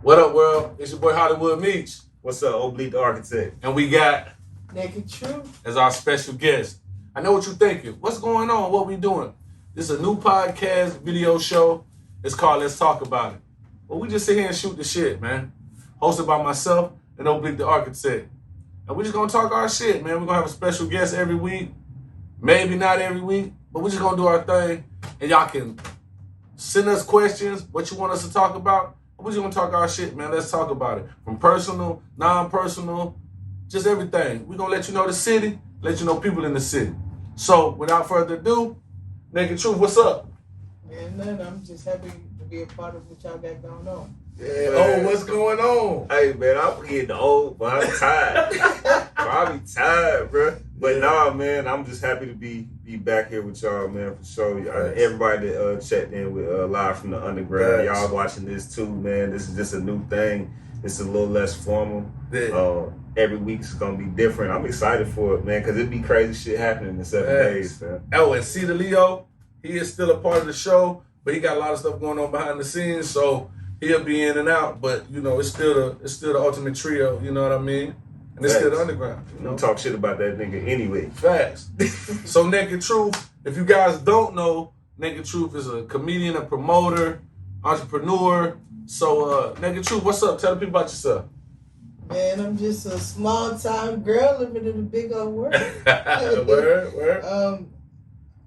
What up, world? It's your boy Hollywood Meach. What's up, Oblique the Architect? And we got Naked Truth as our special guest. I know what you're thinking. What's going on? What we doing? This is a new podcast video show. It's called Let's Talk About It. Well, we just sit here and shoot the shit, man. Hosted by myself and Oblique the Architect. And we're just gonna talk our shit, man. We're gonna have a special guest every week. Maybe not every week, but we're just gonna do our thing. And y'all can send us questions, what you want us to talk about. We're just gonna talk our shit, man. Let's talk about it. From personal, non-personal, just everything. We're gonna let you know the city, let you know people in the city. So, without further ado, Naked Truth, what's up? Man, nothing. I'm just happy to be a part of what y'all got going on. Yeah. Oh, what's going on? Hey, man, I'm getting old, but I'm tired. I'm tired, bro. But nah, man, I'm just happy to be back here with y'all, man, for sure. Everybody that checked in with live from the underground, y'all watching this too, man. This is just a new thing. It's a little less formal. Every week's gonna be different. I'm excited for it, man, because it'd be crazy shit happening in 7 days, man. Oh, and C. Leo, he is still a part of the show, but he got a lot of stuff going on behind the scenes, so he'll be in and out. But you know, it's still the ultimate trio. You know what I mean? And it's still the underground. You know? We talk shit about that nigga anyway. Facts. So Naked Truth, if you guys don't know, Naked Truth is a comedian, a promoter, entrepreneur. So Naked Truth, what's up? Tell the people about yourself. Man, I'm just a small time girl living in a big old world. Word.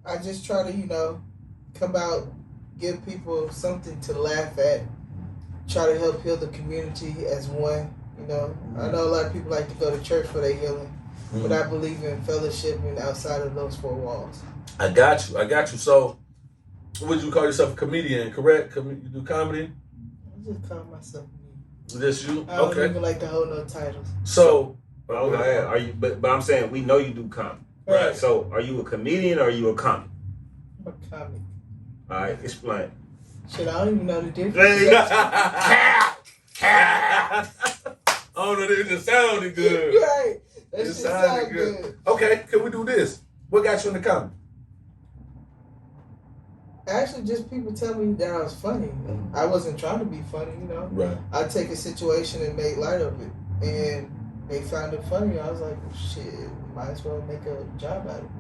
I just try to, come out, give people something to laugh at, try to help heal the community as one. I know a lot of people like to go to church for their healing, but I believe in fellowship and outside of those four walls. I got you. So, would you call yourself a comedian, correct? You do comedy? I just call myself me. This you? I don't Okay. even like to hold no titles. So, are you? But I'm saying we know you do comedy, right? So, are you a comedian or are you a comic? I'm a comic. All right, explain. Shit, I don't even know the difference. Oh no, it just sounded good. Right. That It shit sounded sound good. good. Okay, can we do this? What got you in the comedy? Actually, just people tell me that I was funny. I wasn't trying to be funny, Right. I take a situation and make light of it. And they found it funny. I was like, shit, might as well make a job out of it.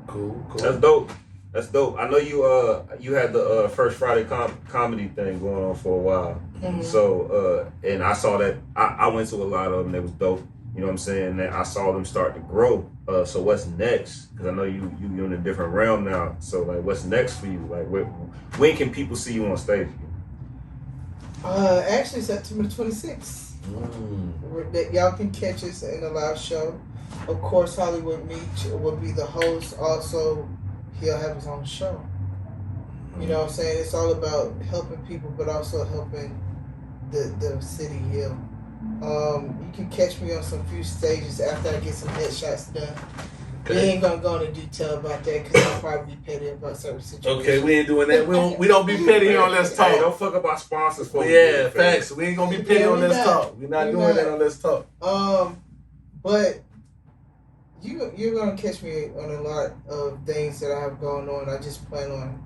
Cool. That's dope. I know you had the First Friday comedy thing going on for a while. Mm-hmm. So and I saw that I went to a lot of them. They was dope. You know what I'm saying? And I saw them start to grow. So what's next? Because I know you're in a different realm now. So like, what's next for you? Like, when can people see you on stage again? Actually, September 26th. That y'all can catch us in a live show. Of course, Hollywood Meach will be the host. Also, he'll have his own show. You know what I'm saying? It's all about helping people, but also helping the city heal. You can catch me on some few stages after I get some headshots done. Okay. We ain't gonna go into detail about that because I'll probably be petty about certain situations. Okay, we ain't doing that. We don't be petty here on Let's Talk. Hey, don't fuck up our sponsors for Yeah, facts. We ain't gonna be petty on Let's Talk. We're not doing that on Let's Talk. But you're gonna catch me on a lot of things that I have going on. I just plan on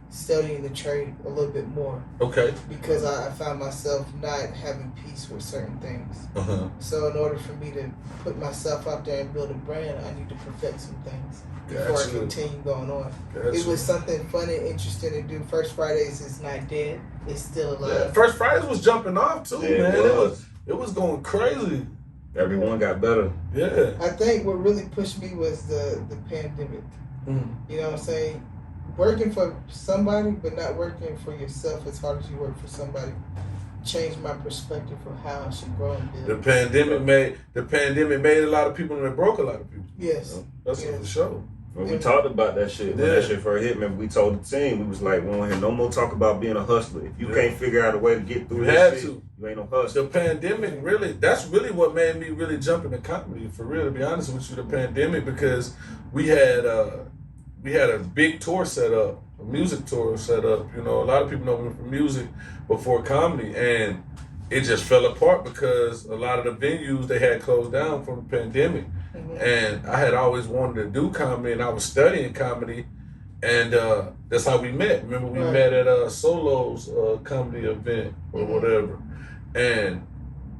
studying the trade a little bit more. Okay. Because I found myself not having peace with certain things. So in order for me to put myself out there and build a brand, I need to perfect some things before I continue going on. It was something fun and interesting to do. First Fridays is not dead. It's still alive. Yeah, First Fridays was jumping off too, man. It was going crazy. Everyone got better. Yeah. I think what really pushed me was the pandemic. You know what I'm saying? Working for somebody, but not working for yourself as hard as you work for somebody, changed my perspective for how I should grow and build. The pandemic made a lot of people and it broke a lot of people. Yes. That's for sure. When we talked about that shit, when that shit first hit, remember we told the team, we was like, we don't hear no more talk about being a hustler. If you can't figure out a way to get through this shit, you ain't no hustler. The pandemic that's really what made me really jump into comedy, for real, to be honest with you, the pandemic, because we had a big tour set up, a music tour set up. A lot of people know me from music before comedy, and it just fell apart because a lot of the venues, they had closed down from the pandemic. And I had always wanted to do comedy, and I was studying comedy, and that's how we met. Remember, we met at Solo's comedy event or whatever. And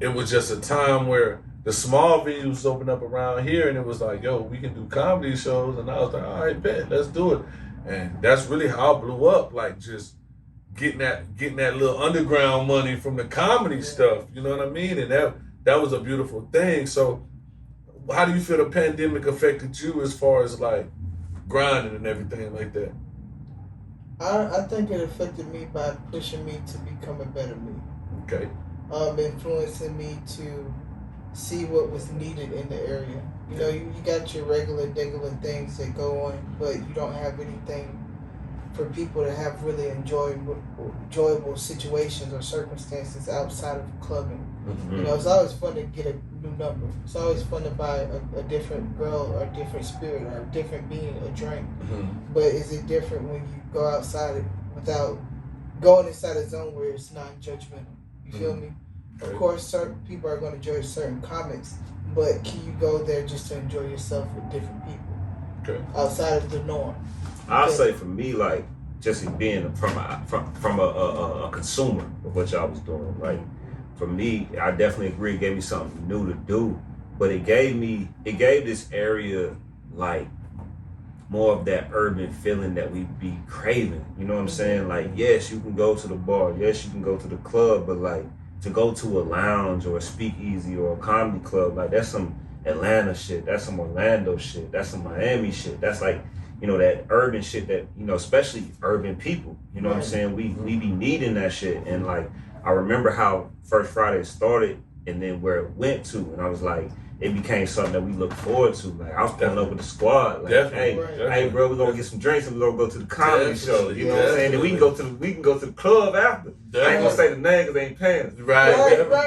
it was just a time where the small venues opened up around here, and it was like, yo, we can do comedy shows. And I was like, all right, bet, let's do it. And that's really how I blew up, like just getting that little underground money from the comedy stuff. You know what I mean? And that was a beautiful thing. So how do you feel the pandemic affected you as far as like grinding and everything like that? I think it affected me by pushing me to become a better me. Okay. Influencing me to see what was needed in the area. You know, you got your regular things that go on, but you don't have anything for people to have really enjoyable situations or circumstances outside of clubbing. Mm-hmm. You know, it's always fun to get a new number. It's always fun to buy a different girl or a different spirit or a different being a drink. Mm-hmm. But is it different when you go outside it without going inside a zone where it's non-judgmental? You feel me? Of course, certain people are going to judge certain comics, but can you go there just to enjoy yourself with different people outside of the norm? I'll say for me, like, just being from a consumer of what y'all was doing, like, for me, I definitely agree. It gave me something new to do, but it gave this area like more of that urban feeling that we be craving. You know what I'm saying? Like, yes, you can go to the bar, yes, you can go to the club, but like to go to a lounge or a speakeasy or a comedy club, like that's some Atlanta shit, that's some Orlando shit, that's some Miami shit. That's like, you know, that urban shit that, you know, especially urban people, you know what I'm saying? We be needing that shit. And like, I remember how First Friday started and then where it went to, and I was like, it became something that we look forward to. Like, I was pulling up with the squad, like, hey, bro, we're gonna get some drinks and we're gonna go to the comedy show. You know what I'm saying? And we can go to the club after. I ain't gonna say the name because they ain't paying. Right.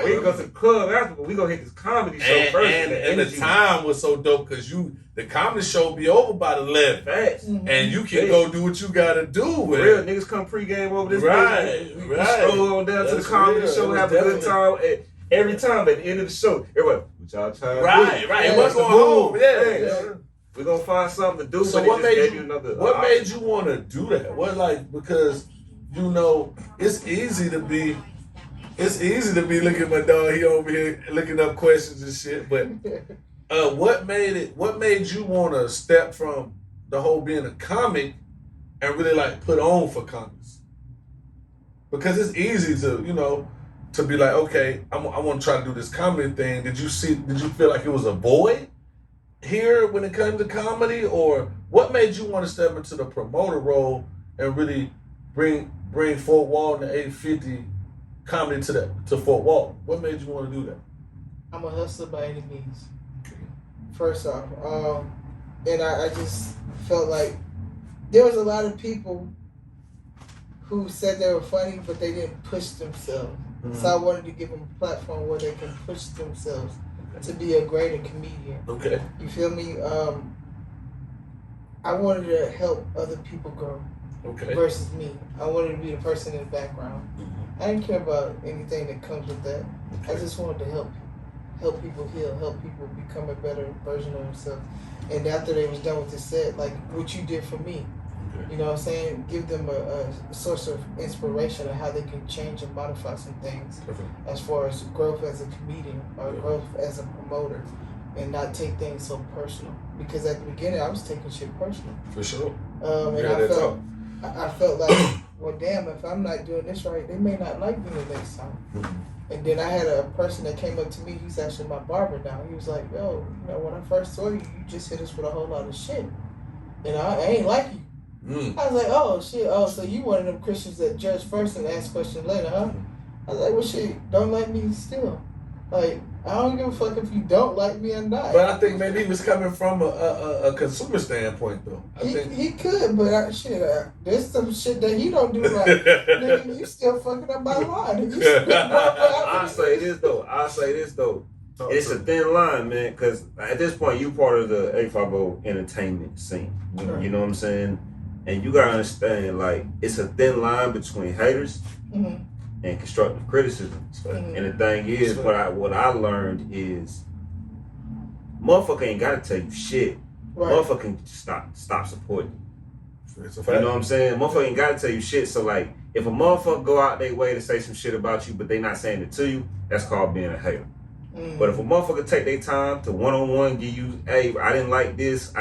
We can go to the club after, but we gonna hit this comedy show first. And the time was so dope because the comedy show be over by the 11. Facts. And you can go do what you gotta do with real niggas come pregame over this. We stroll on down to the comedy show, have a good time. Every time at the end of the show, everybody, what y'all trying to do? Right. It was going home. Yeah. We're gonna find something to do. So what made you want to do that? What, like, because you know it's easy to be looking at my dog. He over here looking up questions and shit. But what made you want to step from the whole being a comic and really like put on for comics? Because it's easy to, you know, to be like, okay, I want to try to do this comedy thing. Did you feel like it was a void here when it comes to comedy, or what made you want to step into the promoter role and really bring Fort Walton and 850 comedy to Fort Walton? What made you want to do that? I'm a hustler by any means. First off, and I just felt like there was a lot of people who said they were funny, but they didn't push themselves. Mm-hmm. So I wanted to give them a platform where they can push themselves to be a greater comedian. Okay. You feel me? I wanted to help other people grow. Okay. Versus me. I wanted to be the person in the background. Mm-hmm. I didn't care about anything that comes with that. Okay. I just wanted to help people heal, help people become a better version of themselves. And after they was done with this set, like what you did for me, you know what I'm saying? Give them a source of inspiration of how they can change and modify some things as far as growth as a comedian or growth as a promoter, and not take things so personal. Because at the beginning, I was taking shit personal. For sure. And I felt like, well, damn, if I'm not doing this right, they may not like me the next time. Mm-hmm. And then I had a person that came up to me, he's actually my barber now. He was like, yo, you know, when I first saw you, you just hit us with a whole lot of shit. And I ain't like you. I was like, oh, shit. Oh, so you one of them Christians that judge first and ask questions later, huh? I was like, well, shit, don't like me still. Like, I don't give a fuck if you don't like me or not. But I think maybe he was coming from a consumer standpoint, though. He could, but there's some shit that he don't do right. Nigga, you still fucking up my line. I'll say this, though. It's a thin line, man, because at this point, you part of the 850 entertainment scene. You know what I'm saying? And you gotta understand, like, it's a thin line between haters and constructive criticism. And the thing is, what I learned is, motherfucker ain't gotta tell you shit. Right. Motherfucker can stop supporting It's a fact. You know what I'm saying? Motherfucker ain't gotta tell you shit. So like, if a motherfucker go out their way to say some shit about you, but they not saying it to you, that's called being a hater. But if a motherfucker take their time to one-on-one give you, hey, I didn't like this,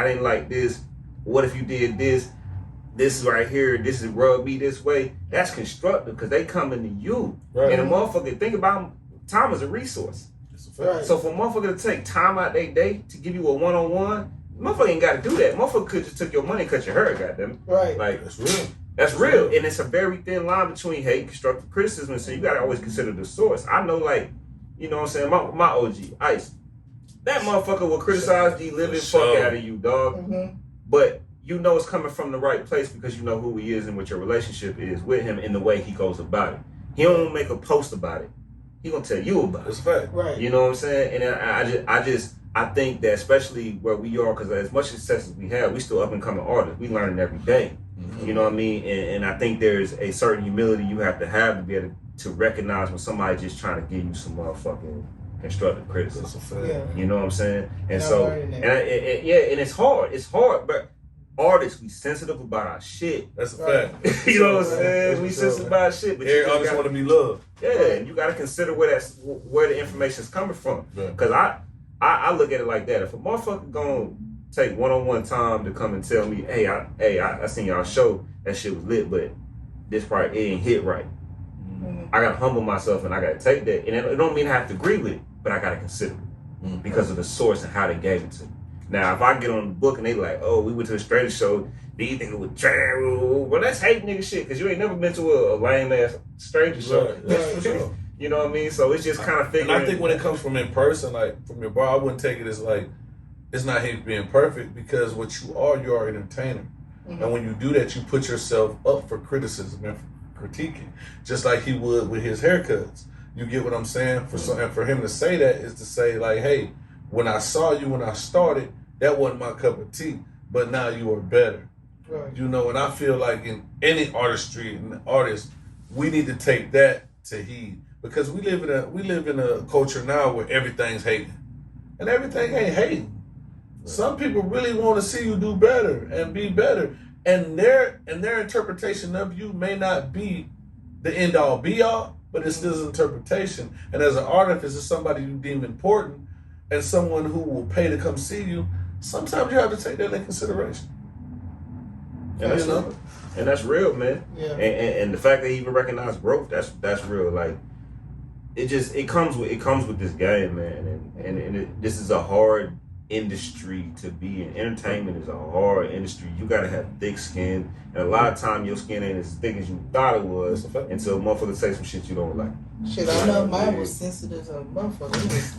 what if you did this? This is right here, this is rub me this way. That's constructive because they coming to you. Right. And a motherfucker, think about time as a resource. It's a fact. So for a motherfucker to take time out their day to give you a one-on-one, motherfucker ain't got to do that. Motherfucker could just took your money and cut your hair, goddamn. Right. Like, That's real. That's real. And it's a very thin line between hate and constructive criticism. So you got to always consider the source. I know, like, you know what I'm saying? My OG, Ice. That motherfucker will criticize the living fuck out of you, dog. But you know it's coming from the right place because you know who he is and what your relationship is with him and the way he goes about it. He don't make a post about it. He gonna tell you about That's it. a fact. Right. You know what I'm saying? And I think that especially where we are, because as much success as we have, we still up and coming artists. We learning every day. You know what I mean? And I think there's a certain humility you have to be able to recognize when somebody's just trying to give you some motherfucking constructive criticism. That's a fact. Yeah. You know what I'm saying? And I'm so, learning that. and it's hard. It's hard, but artists, we sensitive about our shit. That's a Right. fact. You know what I'm Right. saying? We That's sensitive about our shit. But you Every just artist gotta- want to be loved. Yeah, and you got to consider where the information is coming from. Right. Because I look at it like that. If a motherfucker gonna take one-on-one time to come and tell me, hey, I seen y'all show, that shit was lit, but this part, it ain't hit right. I gotta humble myself and I gotta take that. And it don't mean I have to agree with it, but I gotta consider it because of the source and how they gave it to me. Now, if I get on the book and they like, oh, we went to a stranger show, do you think it was trash? Well, that's hate nigga shit, because you ain't never been to a lame ass stranger show. Right. That's for sure. You know what I mean? So it's just kind of And figuring. I think when it comes from in person, like from your bar, I wouldn't take it as like it's not him being perfect because what you are an entertainer. And when you do that, you put yourself up for criticism and for critiquing, just like he would with his haircuts. You get what I'm saying? And for him to say that is to say like, hey, when I saw you when I started, that wasn't my cup of tea, but now you are better. Right. You know, and I feel like in any artistry and artist, we need to take that to heed because we live in a culture now where everything's hating, and everything ain't hating. Some people really want to see you do better and be better, and their interpretation of you may not be the end all be all, but it's still an interpretation. And as an artist, as somebody you deem important and someone who will pay to come see you, sometimes you have to take that into consideration. And that's, and that's real, man. Yeah. And the fact that he even recognized growth, that's real. Like it comes with this game, man. And this is a hard industry to be in. Entertainment is a hard industry. You gotta have thick skin, and a lot of time your skin ain't as thick as you thought it was until motherfuckers say some shit you don't like. Shit, I know mine was sensitive as a motherfucker.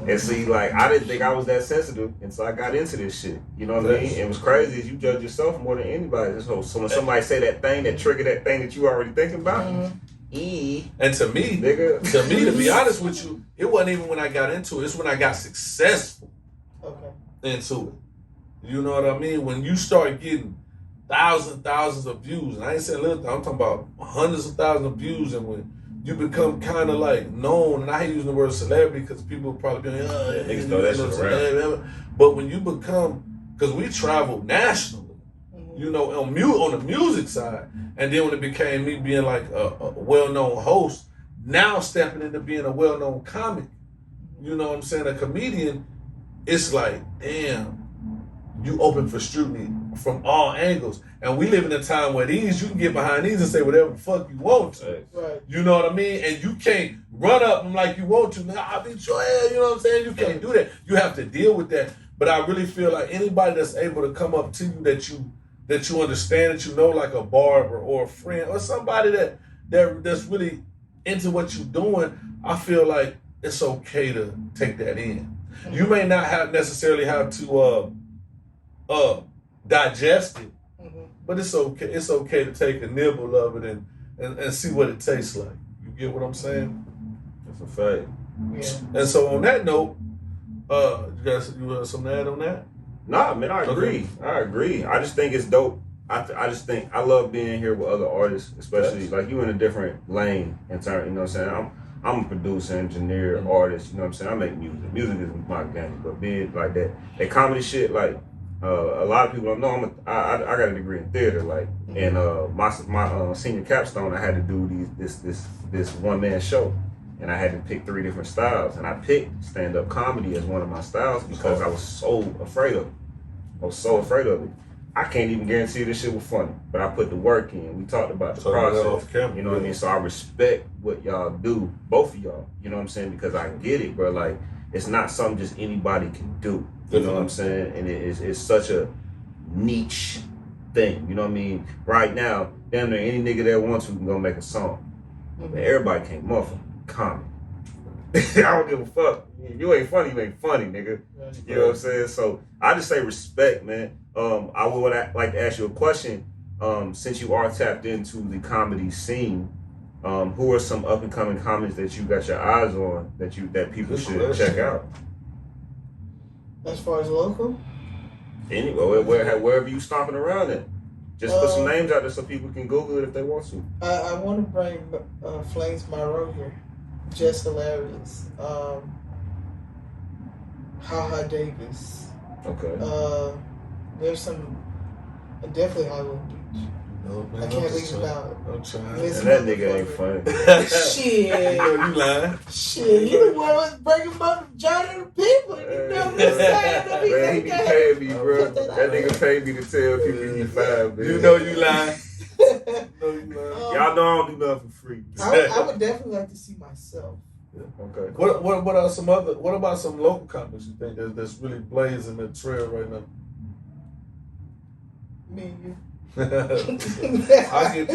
And see, like, I didn't think I was that sensitive until I got into this shit. You know what I mean? It was crazy is you judge yourself more than anybody. So when somebody say that thing that triggered that thing that you already thinking about, And to me, nigga. to be honest with you, it wasn't even when I got into it. It's when I got successful into it. You know what I mean? When you start getting thousands of views, and I ain't saying little, I'm talking about hundreds of thousands of views, and when you become kind of like known, and I hate using the word celebrity because people probably be like, oh, yeah, niggas know that shit around. But when you become, because we traveled nationally, you know, on the music side, and then when it became me being like a well-known host, now stepping into being a well-known comic, you know what I'm saying, a comedian, it's like, damn, you open for scrutiny from all angles. And we live in a time where you can get behind these and say whatever the fuck you want to. Right. You know what I mean? And you can't run up them like you want to. Now, I'll be sure, you know what I'm saying? You can't do that. You have to deal with that. But I really feel like anybody that's able to come up to you that you understand, that you know, like a barber or a friend or somebody that's really into what you're doing, I feel like it's okay to take that in. You may not necessarily have to digest it, but it's okay. It's okay to take a nibble of it and see what it tastes like. You get what I'm saying? That's a fact. Yeah. And so on that note, you have something to add on that? Nah, man, I agree. I agree. I just think it's dope. I just think I love being here with other artists, especially like you in a different lane in turn. You know what I'm saying? I'm a producer, engineer, artist. You know what I'm saying? I make music. Music is my game. But being like that comedy shit, like A lot of people don't know I got a degree in theater, like, and my senior capstone, I had to do this one man show, and I had to pick 3 different styles, and I picked stand up comedy as one of my styles because I was so afraid of it. I can't even guarantee this shit was funny, but I put the work in. We talked about the process. You know what I mean? So I respect what y'all do, both of y'all. You know what I'm saying? Because I get it, bro. Like, it's not something just anybody can do. You know what I'm saying? And it's such a niche thing. You know what I mean? Right now, damn near any nigga that wants to can go make a song. But everybody can't motherfucking comment. I don't give a fuck. You ain't funny, nigga. You know what I'm saying? So I just say respect, man. I would like to ask you a question. Since you are tapped into the comedy scene, who are some up and coming comics that you got your eyes on that people should check out? As far as local? Anywhere, wherever you stomping around at. Just put some names out there so people can Google it if they want to. I want to bring Flames Myro here. Just hilarious. Haha Davis. Okay. There's some definitely Hollywood Beach. No, man, I can't leave about. I'm trying. And that nigga ain't funny. Shit. You know you lying. Shit, you the one was bringing up the journey of the people. You know what I'm saying? Man, he be paying me, bro. That nigga paid me to tell people he five, man. You know you lying. Y'all know I don't do nothing for free. I would definitely like to see myself. Okay. What are some other? What about some local comics you think that's really blazing the trail right now? Me and you. I get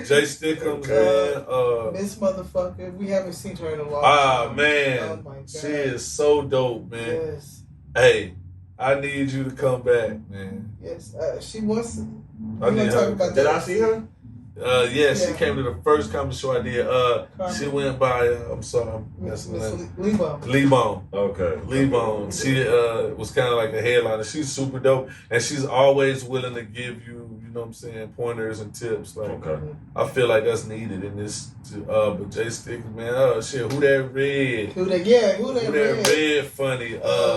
Jay Stickums, man. This motherfucker, we haven't seen her in a long time. Man, oh my God. She is so dope, man. Yes. Hey, I need you to come back, man. Yes, she wants. I need her. Did I see her? Yeah, she came to the first comedy show I did. She went by. I'm sorry, I'm messing up. Lebon. Okay. Lebon. She was kind of like a headliner. She's super dope, and she's always willing to give you, you know what I'm saying, pointers and tips. Like, I feel like that's needed in this. But Jay Stickers, man, shit, who that red? Who that red? Funny.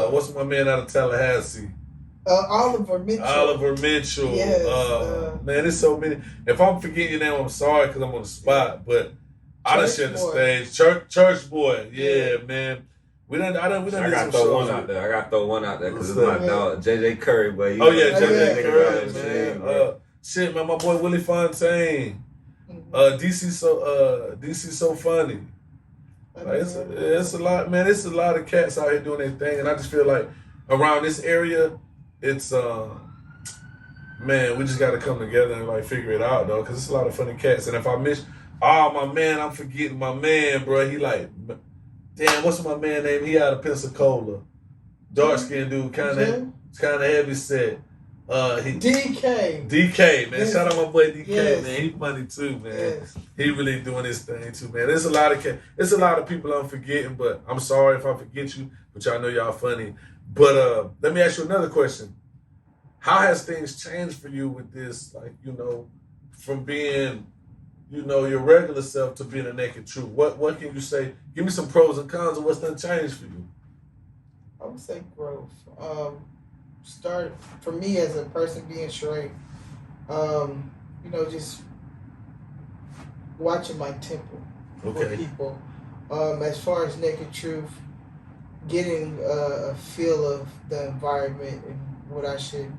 What's my man out of Tallahassee? Oliver Mitchell. Yes, man, there's so many. If I'm forgetting your name, I'm sorry because I'm on the spot. But I done shared the stage. Church boy, yeah, man. We done. I got to throw one out there. Because it's my dog, JJ Curry, boy. JJ Curry, man. Shit, man, my boy Willie Fontaine. DC so funny. Like, it's a lot, man. It's a lot of cats out here doing their thing, and I just feel like around this area. It's man, we just gotta come together and like figure it out though, cause it's a lot of funny cats. And if I miss, my man, I'm forgetting my man, bro. He like, damn, what's my man name? He out of Pensacola, dark skinned dude, kind of heavy set. DK, man. Shout out my boy DK, man. He funny too, man. Yes. He really doing his thing too, man. There's a lot of people I'm forgetting, but I'm sorry if I forget you. But y'all know y'all funny. But let me ask you another question. How has things changed for you with this, like, you know, from being, you know, your regular self to being a naked truth? What can you say? Give me some pros and cons of what's done changed for you. I would say growth. Start for me as a person being straight. You know, just watching my temple for people. As far as naked truth, getting a feel of the environment and what I should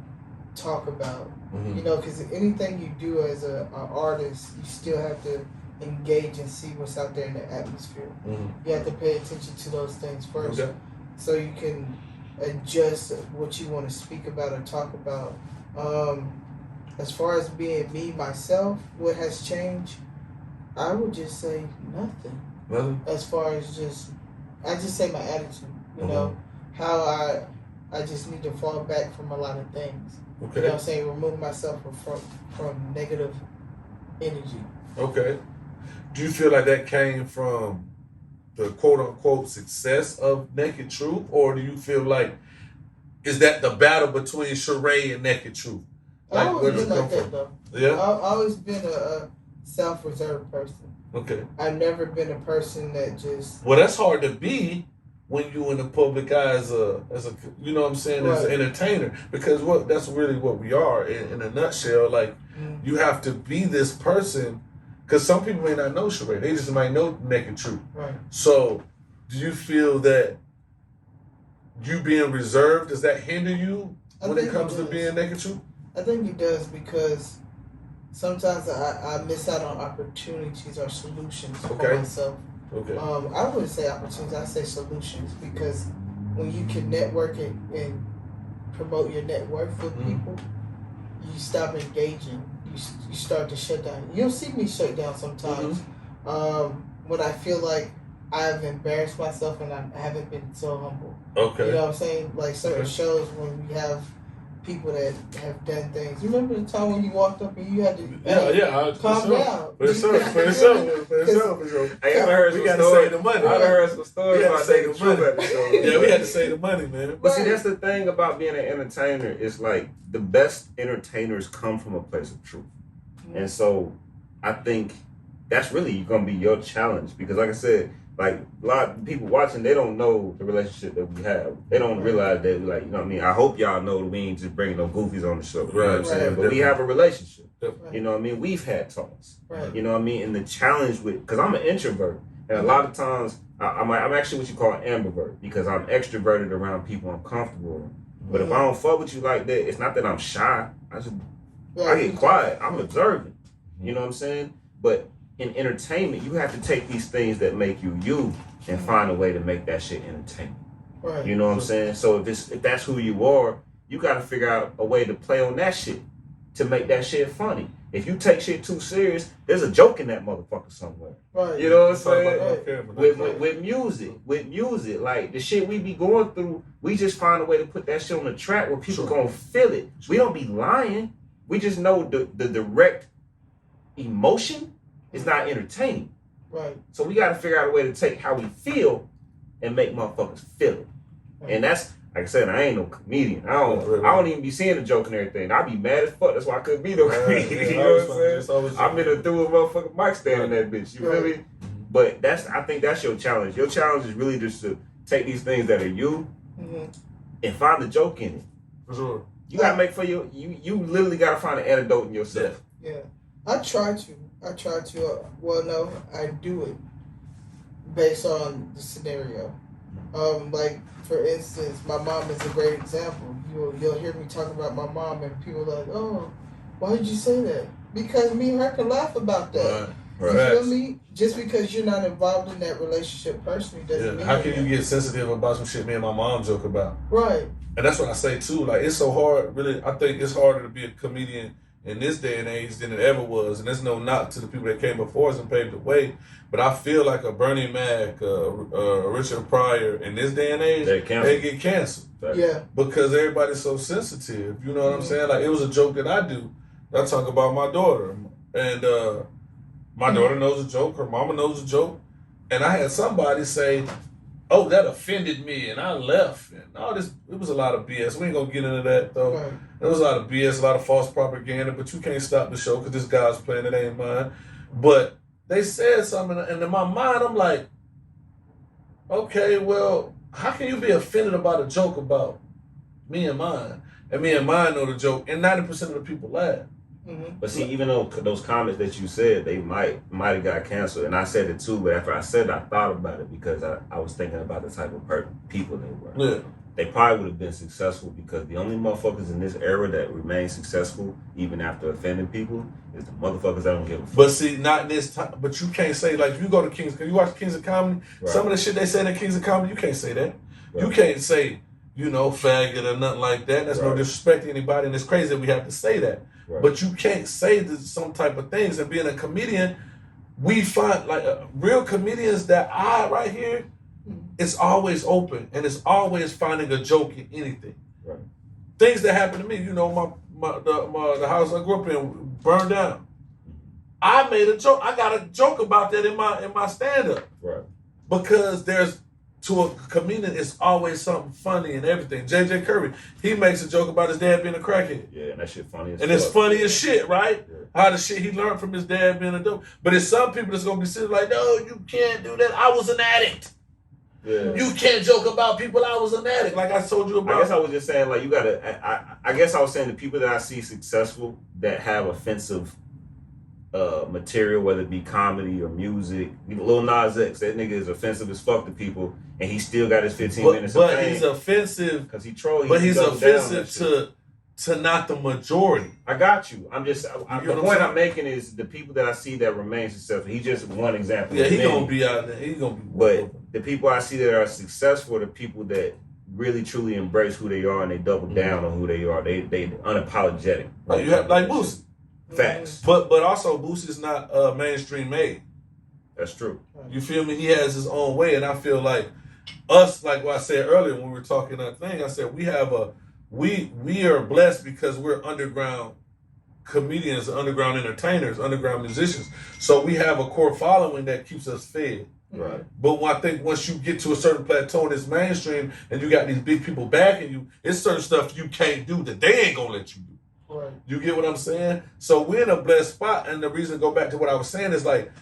talk about. You know, because anything you do as an artist, you still have to engage and see what's out there in the atmosphere. You have to pay attention to those things first, so you can adjust what you want to speak about or talk about. As far as being me, myself, what has changed, I would just say nothing. As far as I just say my attitude, you know, how I just need to fall back from a lot of things. You know what I'm saying? Remove myself from negative energy. Okay. Do you feel like that came from the quote-unquote success of Naked Truth, or do you feel like, is that the battle between Sheree and Naked Truth? Like, I've always been like that, though. Yeah? I've always been a self-reserved person. Okay. I've never been a person that just... Well, that's hard to be when you in the public eye as a you know what I'm saying, as an entertainer, because that's really what we are in a nutshell. Like you have to be this person, because some people may not know Sheree, they just might know Naked Truth. Right. So do you feel that you being reserved, does that hinder you when it comes to being Naked Truth? I think it does, because sometimes I miss out on opportunities or solutions for myself. Okay. I wouldn't say opportunities, I say solutions, because when you can network and promote your net worth with people, you stop engaging. You start to shut down. You'll see me shut down sometimes when I feel like I've embarrassed myself and I haven't been so humble. Okay. You know what I'm saying? Like certain shows when we have people that have done things. You remember the time when you walked up and you had to calm down? For sure. Hey, I heard we got to save the money. I heard some stories about saving the money. Yeah, we had to save the money, man. But see, that's the thing about being an entertainer. It's like the best entertainers come from a place of truth. And so I think that's really going to be your challenge, because like I said, like a lot of people watching, they don't know the relationship that we have. They don't realize that, like, you know what I mean? I hope y'all know that we ain't just bringing no goofies on the show. You know what I'm saying? But we have a relationship. You know what I mean? We've had talks. You know what I mean? And the challenge because I'm an introvert, and a lot of times I'm actually what you call an ambivert, because I'm extroverted around people I'm comfortable with. But if I don't fuck with you like that, it's not that I'm shy. I get quiet. I'm observant. You know what I'm saying? But in entertainment, you have to take these things that make you you and find a way to make that shit entertaining. Right. You know what I'm saying? So if that's who you are, you got to figure out a way to play on that shit to make that shit funny. If you take shit too serious, there's a joke in that motherfucker somewhere. Right. You know what I'm saying? Right. With music, like the shit we be going through, we just find a way to put that shit on the track where people gonna feel it. We don't be lying. We just know the direct emotion is not entertaining. Right. So we got to figure out a way to take how we feel and make motherfuckers feel it. Right. And that's, like I said, I ain't no comedian. I don't even be seeing the joke and everything. I be mad as fuck. That's why I couldn't be no comedian. You know what I'm saying? I'm in a through a motherfucking mic stand in that bitch. You feel me? But I think that's your challenge. Your challenge is really just to take these things that are you and find the joke in it. For sure. You gotta make for you literally gotta find an antidote in yourself. Yeah. I try to. Well, no, I do it based on the scenario. Like, for instance, my mom is a great example. You'll hear me talk about my mom and people are like, oh, why did you say that? Because me and her can laugh about that. Right. You feel me? Just because you're not involved in that relationship personally doesn't mean how can you get sensitive about some shit me and my mom joke about? Right. And that's what I say too. Like, it's so hard, really. I think it's harder to be a comedian in this day and age than it ever was. And there's no knock to the people that came before us and paved the way. But I feel like a Bernie Mac, a Richard Pryor, in this day and age, they get canceled. Yeah. Because everybody's so sensitive. You know what I'm saying? Like, it was a joke that I do. I talk about my daughter. And my daughter knows a joke. Her mama knows a joke. And I had somebody say, oh, that offended me, and I left. And all this, it was a lot of BS. We ain't gonna get into that, though. Right. There was a lot of BS, a lot of false propaganda, but you can't stop the show because this guy's playing, it ain't mine. But they said something, and in my mind, I'm like, okay, well, how can you be offended about a joke about me and mine? And me and mine know the joke, and 90% of the people laugh. Mm-hmm. But see, even though those comments that you said, they might have got canceled, and I said it too, but after I said it, I thought about it because I was thinking about the type of people they were. Yeah. They probably would have been successful because the only motherfuckers in this era that remain successful, even after offending people, is the motherfuckers that don't give a fuck. But see, not in this time. But you can't say, like, if you go to Kings, you watch Kings of Comedy, right. Some of the shit they say in Kings of Comedy, you can't say that. Right. You can't say, faggot or nothing like that. That's no disrespect to anybody, and it's crazy that we have to say that. Right. But you can't say some type of things. And being a comedian, we find, like, real comedians that right here, it's always open, and it's always finding a joke in anything. Right. Things that happen to me, the house I grew up in burned down. I made a joke. I got a joke about that in my stand-up. Right. Because to a comedian, it's always something funny and everything. J.J. Curry, he makes a joke about his dad being a crackhead. Yeah, and that shit funny as fuck. And it's funny as shit, right? Yeah. How the shit he learned from his dad being a dope. But it's some people that's going to be sitting like, no, you can't do that. I was an addict. Yeah. You can't joke about people. I was an addict, like I told you about. I guess I was just saying, like, you gotta. I guess I was saying the people that I see successful that have offensive material, whether it be comedy or music. Lil Nas X, that nigga is offensive as fuck to people, and he still got his 15 minutes of fame. But he's offensive because he trolled. But he's offensive to not the majority. I got you. I'm just the point I'm making is the people that I see that remain successful. He's just one example. Yeah, he's gonna be out there. He's gonna be. But the people I see that are successful are the people that really truly embrace who they are and they double down on who they are. They unapologetic. Like you have like Boosie. Facts. But also Boosie's not mainstream made. That's true. You feel me? He has his own way, and I feel like us, like what I said earlier when we were talking that thing. I said we have we are blessed because we're underground comedians, underground entertainers, underground musicians. So we have a core following that keeps us fed. Right. But I think once you get to a certain plateau in this mainstream and you got these big people backing you, it's certain stuff you can't do that they ain't gonna let you do. Right. You get what I'm saying? So we're in a blessed spot, and the reason to go back to what I was saying is like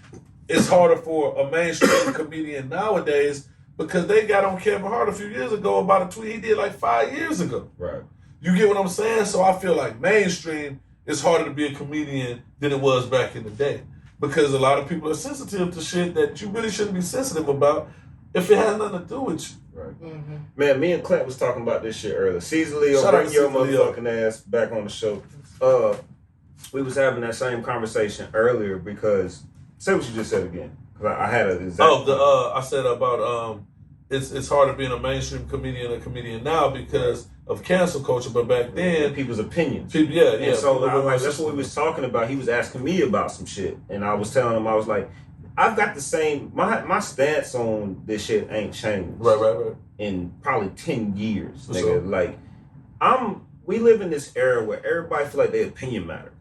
it's harder for a mainstream comedian nowadays because they got on Kevin Hart a few years ago about a tweet he did like 5 years ago. Right. You get what I'm saying? So I feel like mainstream is harder to be a comedian than it was back in the day because a lot of people are sensitive to shit that you really shouldn't be sensitive about if it has nothing to do with you. Right. Mm-hmm. Man, me and Clint was talking about this shit earlier. Caesar Leo, Shout out bring to your Caesar Leo. motherfucking ass back on the show. We was having that same conversation earlier because say what you just said again. Because I had an exact. I said about it's harder being a mainstream comedian and a comedian now because of cancel culture, but back then people's opinions. people, yeah. And so I was like, that's what we was talking about. He was asking me about some shit, and I was telling him, I was like, I've got the same. My stance on this shit ain't changed. Right. In probably 10 years, For nigga. sure. Like, we live in this era where everybody feel like their opinion matter.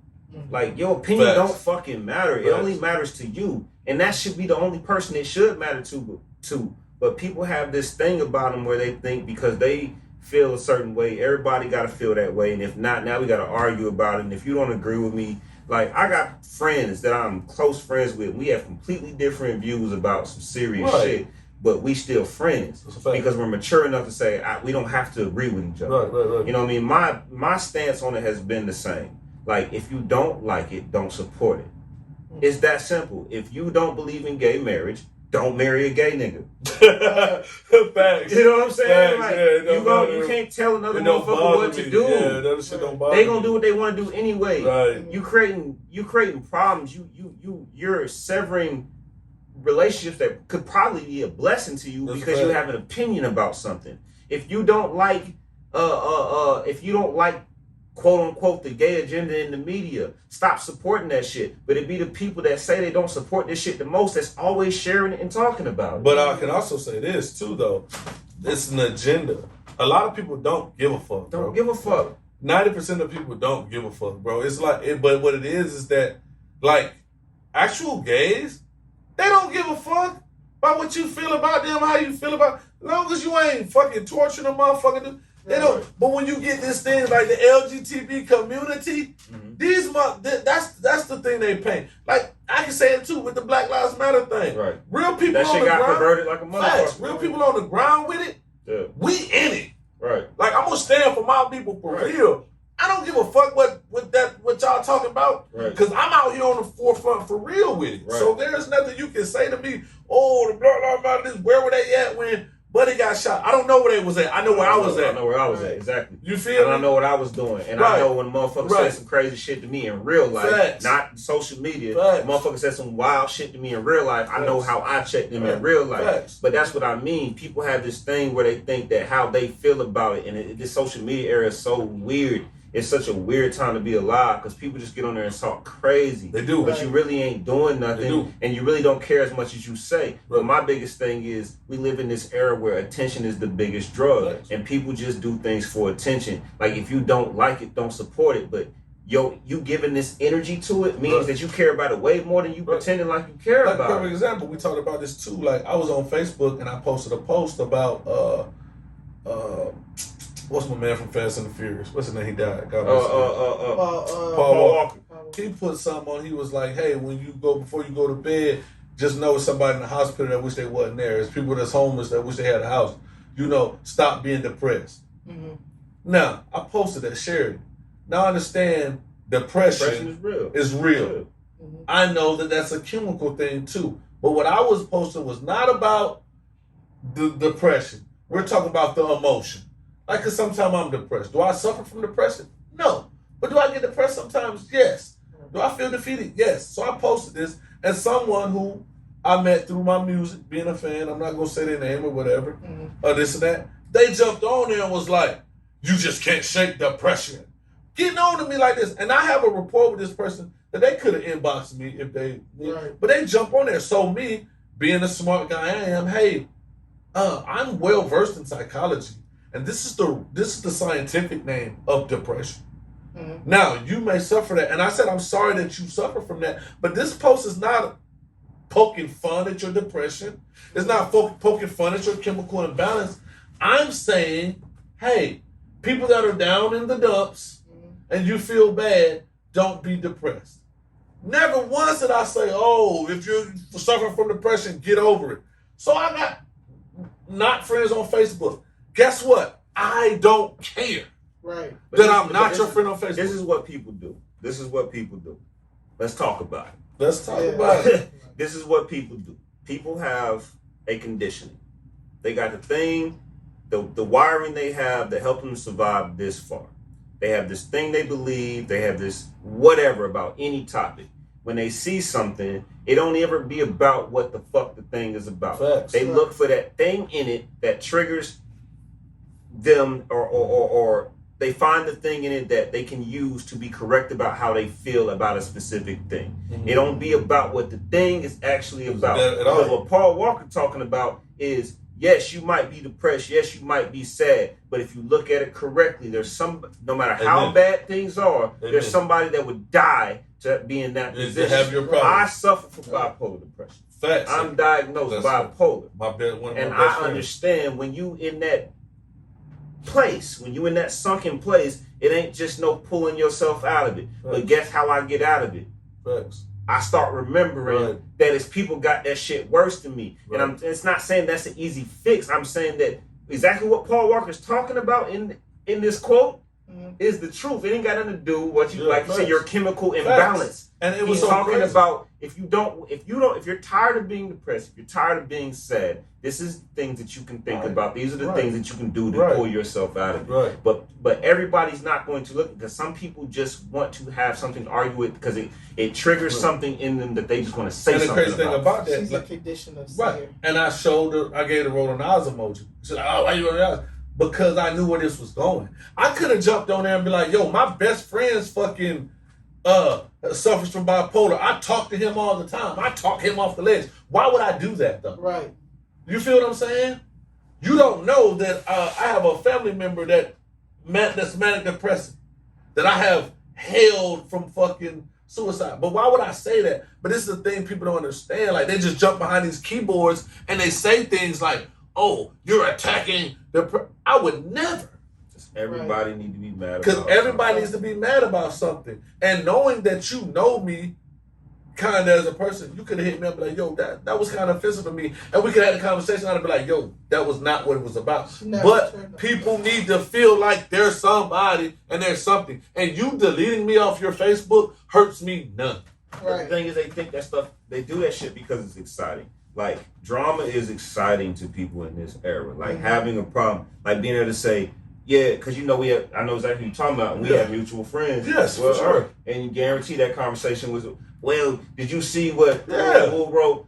Like, your opinion Facts. don't fucking matter. It only matters to you, and that should be the only person it should matter to. But people have this thing about them where they think because they feel a certain way, everybody got to feel that way, and if not, now we got to argue about it. And if you don't agree with me, like I got friends that I'm close friends with, we have completely different views about some serious shit, but we still friends because we're mature enough to say we don't have to agree with each other. Right. You know what I mean? My stance on it has been the same. Like, if you don't like it, don't support it. It's that simple. If you don't believe in gay marriage, don't marry a gay nigga. Facts. You know what I'm saying? Facts, like, you can't tell another motherfucker what to do. Yeah, that shit don't bother They gonna do what they want to do anyway. Right. You creating problems. You're severing relationships that could probably be a blessing to you because you have an opinion about something. If you don't like quote unquote the gay agenda in the media, stop supporting that shit. But it be the people that say they don't support this shit the most that's always sharing it and talking about it. But I can also say this too, though. It's an agenda. A lot of people don't give a fuck. Don't give a fuck. 90% of people don't give a fuck, bro. It's like, but what it is that, like, actual gays, they don't give a fuck about what you feel about them, how you feel about. As long as you ain't fucking torturing a motherfucker. They don't. But when you get this thing like the LGBT community, that's the thing they paint. Like I can say it too with the Black Lives Matter thing. Right. Real people that on shit the got ground. perverted like a motherfucker. Real people on the ground with it. Yeah. We in it. Right. Like I'm gonna stand for my people for real. I don't give a fuck what y'all talking about. Right. Because I'm out here on the forefront for real with it. Right. So there's nothing you can say to me. Oh, the Black Lives Matter. This. Where were they at when Buddy got shot? I don't know where they was at. I know where I was at. I know where I was at, exactly. You feel and me? I know what I was doing. And I know when motherfuckers said some crazy shit to me in real life, not social media. Motherfuckers said some wild shit to me in real life. I know how I checked them in real life. But that's what I mean. People have this thing where they think that how they feel about it. And this social media era is so weird. It's such a weird time to be alive because people just get on there and talk crazy. They do. But you really ain't doing nothing. And you really don't care as much as you say. Right. But my biggest thing is we live in this era where attention is the biggest drug. Right. And people just do things for attention. Like if you don't like it, don't support it. But you giving this energy to it means that you care about it way more than you pretending like you care about it. Perfect example. We talked about this too. Like I was on Facebook and I posted a post about what's my man from Fast and the Furious? What's his name? He died. Paul Paul Walker. He put something on. He was like, "Hey, before you go to bed, just know somebody in the hospital that wish they wasn't there. It's people that's homeless that wish they had a house. You know, stop being depressed. Mm-hmm. Now, I posted that, shared it. Now I understand depression is real. Is real. Mm-hmm. I know that that's a chemical thing too. But what I was posting was not about the depression. We're talking about the emotion. Like, cause sometimes I'm depressed. Do I suffer from depression? No. But do I get depressed sometimes? Yes. Do I feel defeated? Yes. So I posted this, and someone who I met through my music, being a fan, I'm not gonna say their name or whatever, or this and that, they jumped on there and was like, you just can't shake depression. Getting on to me like this. And I have a rapport with this person that they could have inboxed me if they Right. but they jump on there. So me, being the smart guy I am, hey, I'm well versed in psychology. And this is the scientific name of depression. Mm-hmm. Now, you may suffer that. And I said, I'm sorry that you suffer from that. But this post is not poking fun at your depression. It's not poking fun at your chemical imbalance. I'm saying, hey, people that are down in the dumps and you feel bad, don't be depressed. Never once did I say, oh, if you're suffering from depression, get over it. So I got not friends on Facebook. Guess what? I don't care. Right. That I'm not your friend on Facebook. This is what people do. This is what people do. Let's talk about it. Let's talk about it. This is what people do. People have a conditioning. They got the thing, the wiring they have that help them survive this far. They have this thing they believe. They have this whatever about any topic. When they see something, it don't ever be about what the fuck the thing is about. Facts. They look for that thing in it that triggers them, or they find the thing in it that they can use to be correct about how they feel about a specific thing. Mm-hmm. It don't be about what the thing is actually about. Because what Paul Walker talking about is, yes, you might be depressed. Yes, you might be sad. But if you look at it correctly, there's no matter how bad things are, there's somebody that would die to be in that position. To have your problem. I suffer from bipolar depression. Facts. I'm diagnosed bipolar. And I understand when you in that place, when you in that sunken place, it ain't just no pulling yourself out of it. But guess how I get out of it? Facts. I start remembering that it's people got that shit worse than me. And it's not saying that's an easy fix. I'm saying that exactly what Paul Walker's talking about in this quote is the truth. It ain't got nothing to do with what you like you say, your chemical imbalance. And it was He's talking about if you're tired of being depressed, if you're tired of being sad, this is things that you can think about. These are the things that you can do to pull yourself out of it. But everybody's not going to look, because some people just want to have something to argue with because it triggers something in them that they just want to say something about. And the crazy thing about that, she's a condition of right. And I gave the rolling eyes emoji. She's like, oh, why you rolling eyes? Because I knew where this was going. I could have jumped on there and be like, yo, my best friend's fucking suffers from bipolar. I talk to him all the time. I talk him off the ledge. Why would I do that though? Right. You feel what I'm saying? You don't know that I have a family member that's manic depressive, that I have held from fucking suicide. But why would I say that? But this is the thing people don't understand. Like, they just jump behind these keyboards and they say things like, oh, you're attacking I would never. Everybody need to be mad about because everybody needs to be mad about something. And knowing that you know me kind of as a person, you could have hit me up and be like, yo, that was kind of offensive to me. And we could have had a conversation. I'd be like, yo, that was not what it was about. But people need to feel like there's somebody and there's something. And you deleting me off your Facebook hurts me none. Right. The thing is, they think that stuff, they do that shit because it's exciting. Like, drama is exciting to people in this era. Like, having a problem, like being able to say, yeah, because I know exactly what you're talking about. And we have mutual friends. Yes, for sure. And you guarantee that conversation was, well, did you see what who wrote?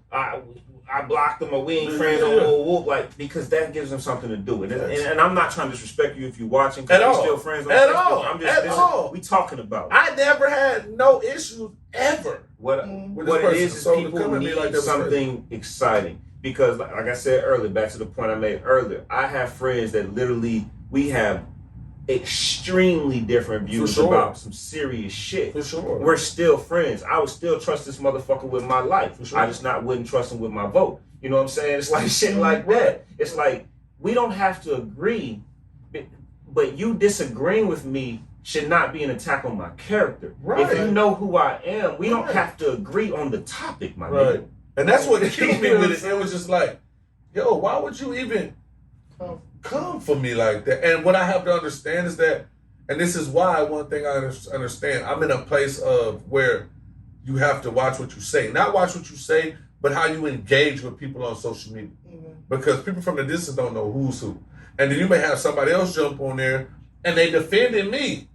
I blocked them, or we ain't friends on whoop, like, because that gives them something to do. And I'm not trying to disrespect you if you're watching, because we're still friends on Facebook. I'm just we talking about. I never had no issues ever. What it is people need something exciting. Because like I said earlier, back to the point I made earlier, I have friends that literally, we have extremely different views about some serious shit. For sure. We're still friends. I would still trust this motherfucker with my life. For sure. I just wouldn't trust him with my vote. You know what I'm saying? It's like shit like that. It's like, we don't have to agree, but you disagreeing with me should not be an attack on my character. Right. If you know who I am, we don't have to agree on the topic, my nigga. And that's what killed me with it. It was just like, yo, why would you even come for me like that? And what I have to understand is that, and this is why one thing I understand, I'm in a place of where you have to watch what you say. Not watch what you say, but how you engage with people on social media. Because people from the distance don't know who's who. And then you may have somebody else jump on there and they defending me.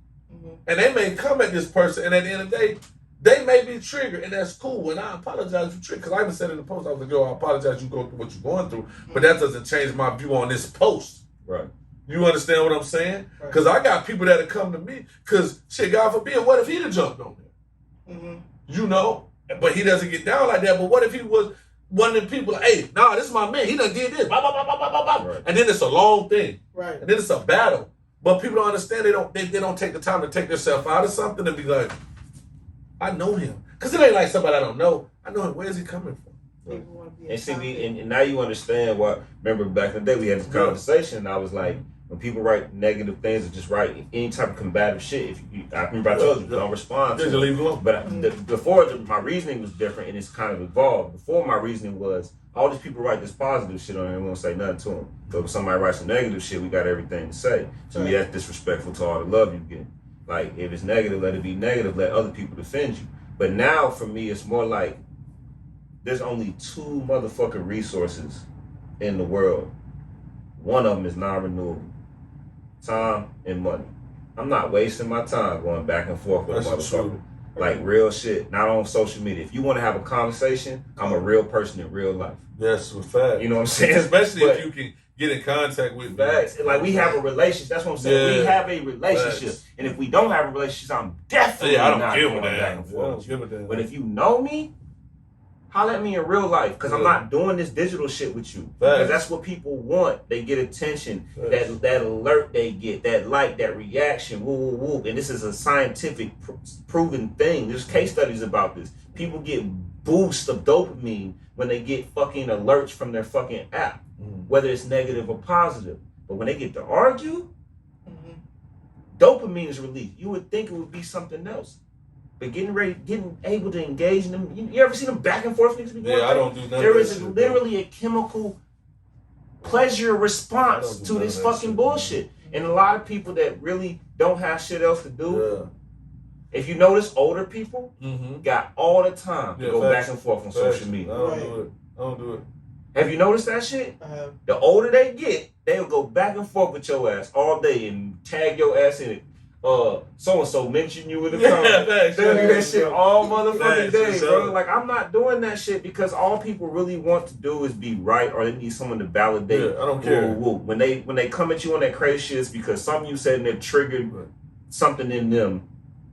And they may come at this person, and at the end of the day, they may be triggered, and that's cool. And I apologize for trigger, because I even said in the post, I was like, yo, I apologize you go through what you're going through, but that doesn't change my view on this post. Right. You understand what I'm saying? Because I got people that have come to me, because shit, God forbid, what if he'd have jumped on there? You know? But he doesn't get down like that. But what if he was one of them people, hey, nah, this is my man, he done did this, blah, blah, blah, blah, blah, blah. Right. And then it's a long thing. Right. And then it's a battle. But people don't understand, they don't take the time to take themselves out of something and be like, I know him. Because it ain't like somebody I don't know. I know him. Where is he coming from? Right. And see, and now you understand what, remember back in the day we had this conversation, and I was like, when people write negative things or just write any type of combative shit, I remember I told you, don't respond to it. Leave it alone. But before, my reasoning was different, and it's kind of evolved. Before, my reasoning was, all these people write this positive shit on it, and we don't say nothing to them. But if somebody writes some negative shit, we got everything to say. To me, that's disrespectful to all the love you get. Like, if it's negative, let it be negative, let other people defend you. But now, for me, it's more like, there's only 2 motherfucking resources in the world. One of them is non-renewable. Time and money. I'm not wasting my time going back and forth with a motherfucker. Like real shit, not on social media. If you want to have a conversation, I'm a real person in real life. Yes, with facts. You know what I'm saying? Especially if you can get in contact with facts. Like we have a relationship. That's what I'm saying. We have a relationship. Facts. And if we don't have a relationship, I'm definitely not going back and forth. But if you know me, holler at me in real life, because I'm not doing this digital shit with you. Because that's what people want. They get attention, that alert they get, that like, that reaction, woo, woo, woo. And this is a scientific proven thing. There's case studies about this. People get boosts of dopamine when they get fucking alerts from their fucking app, whether it's negative or positive. But when they get to argue, dopamine is released. You would think it would be something else. But getting able to engage in them. You ever see them back and forth? Yeah, I don't do nothing. There is literally a chemical pleasure response to this fucking bullshit. And a lot of people that really don't have shit else to do, if you notice, older people got all the time to go back and forth on social media. I don't do it. Have you noticed that shit? The older they get, they'll go back and forth with your ass all day and tag your ass in it. So-and-so mention you in the comments. They'll do that shit all motherfucking day, bro. Like, I'm not doing that shit because all people really want to do is be right, or they need someone to validate. Yeah, I don't care. When they come at you on that crazy shit, it's because something you said and it triggered something in them.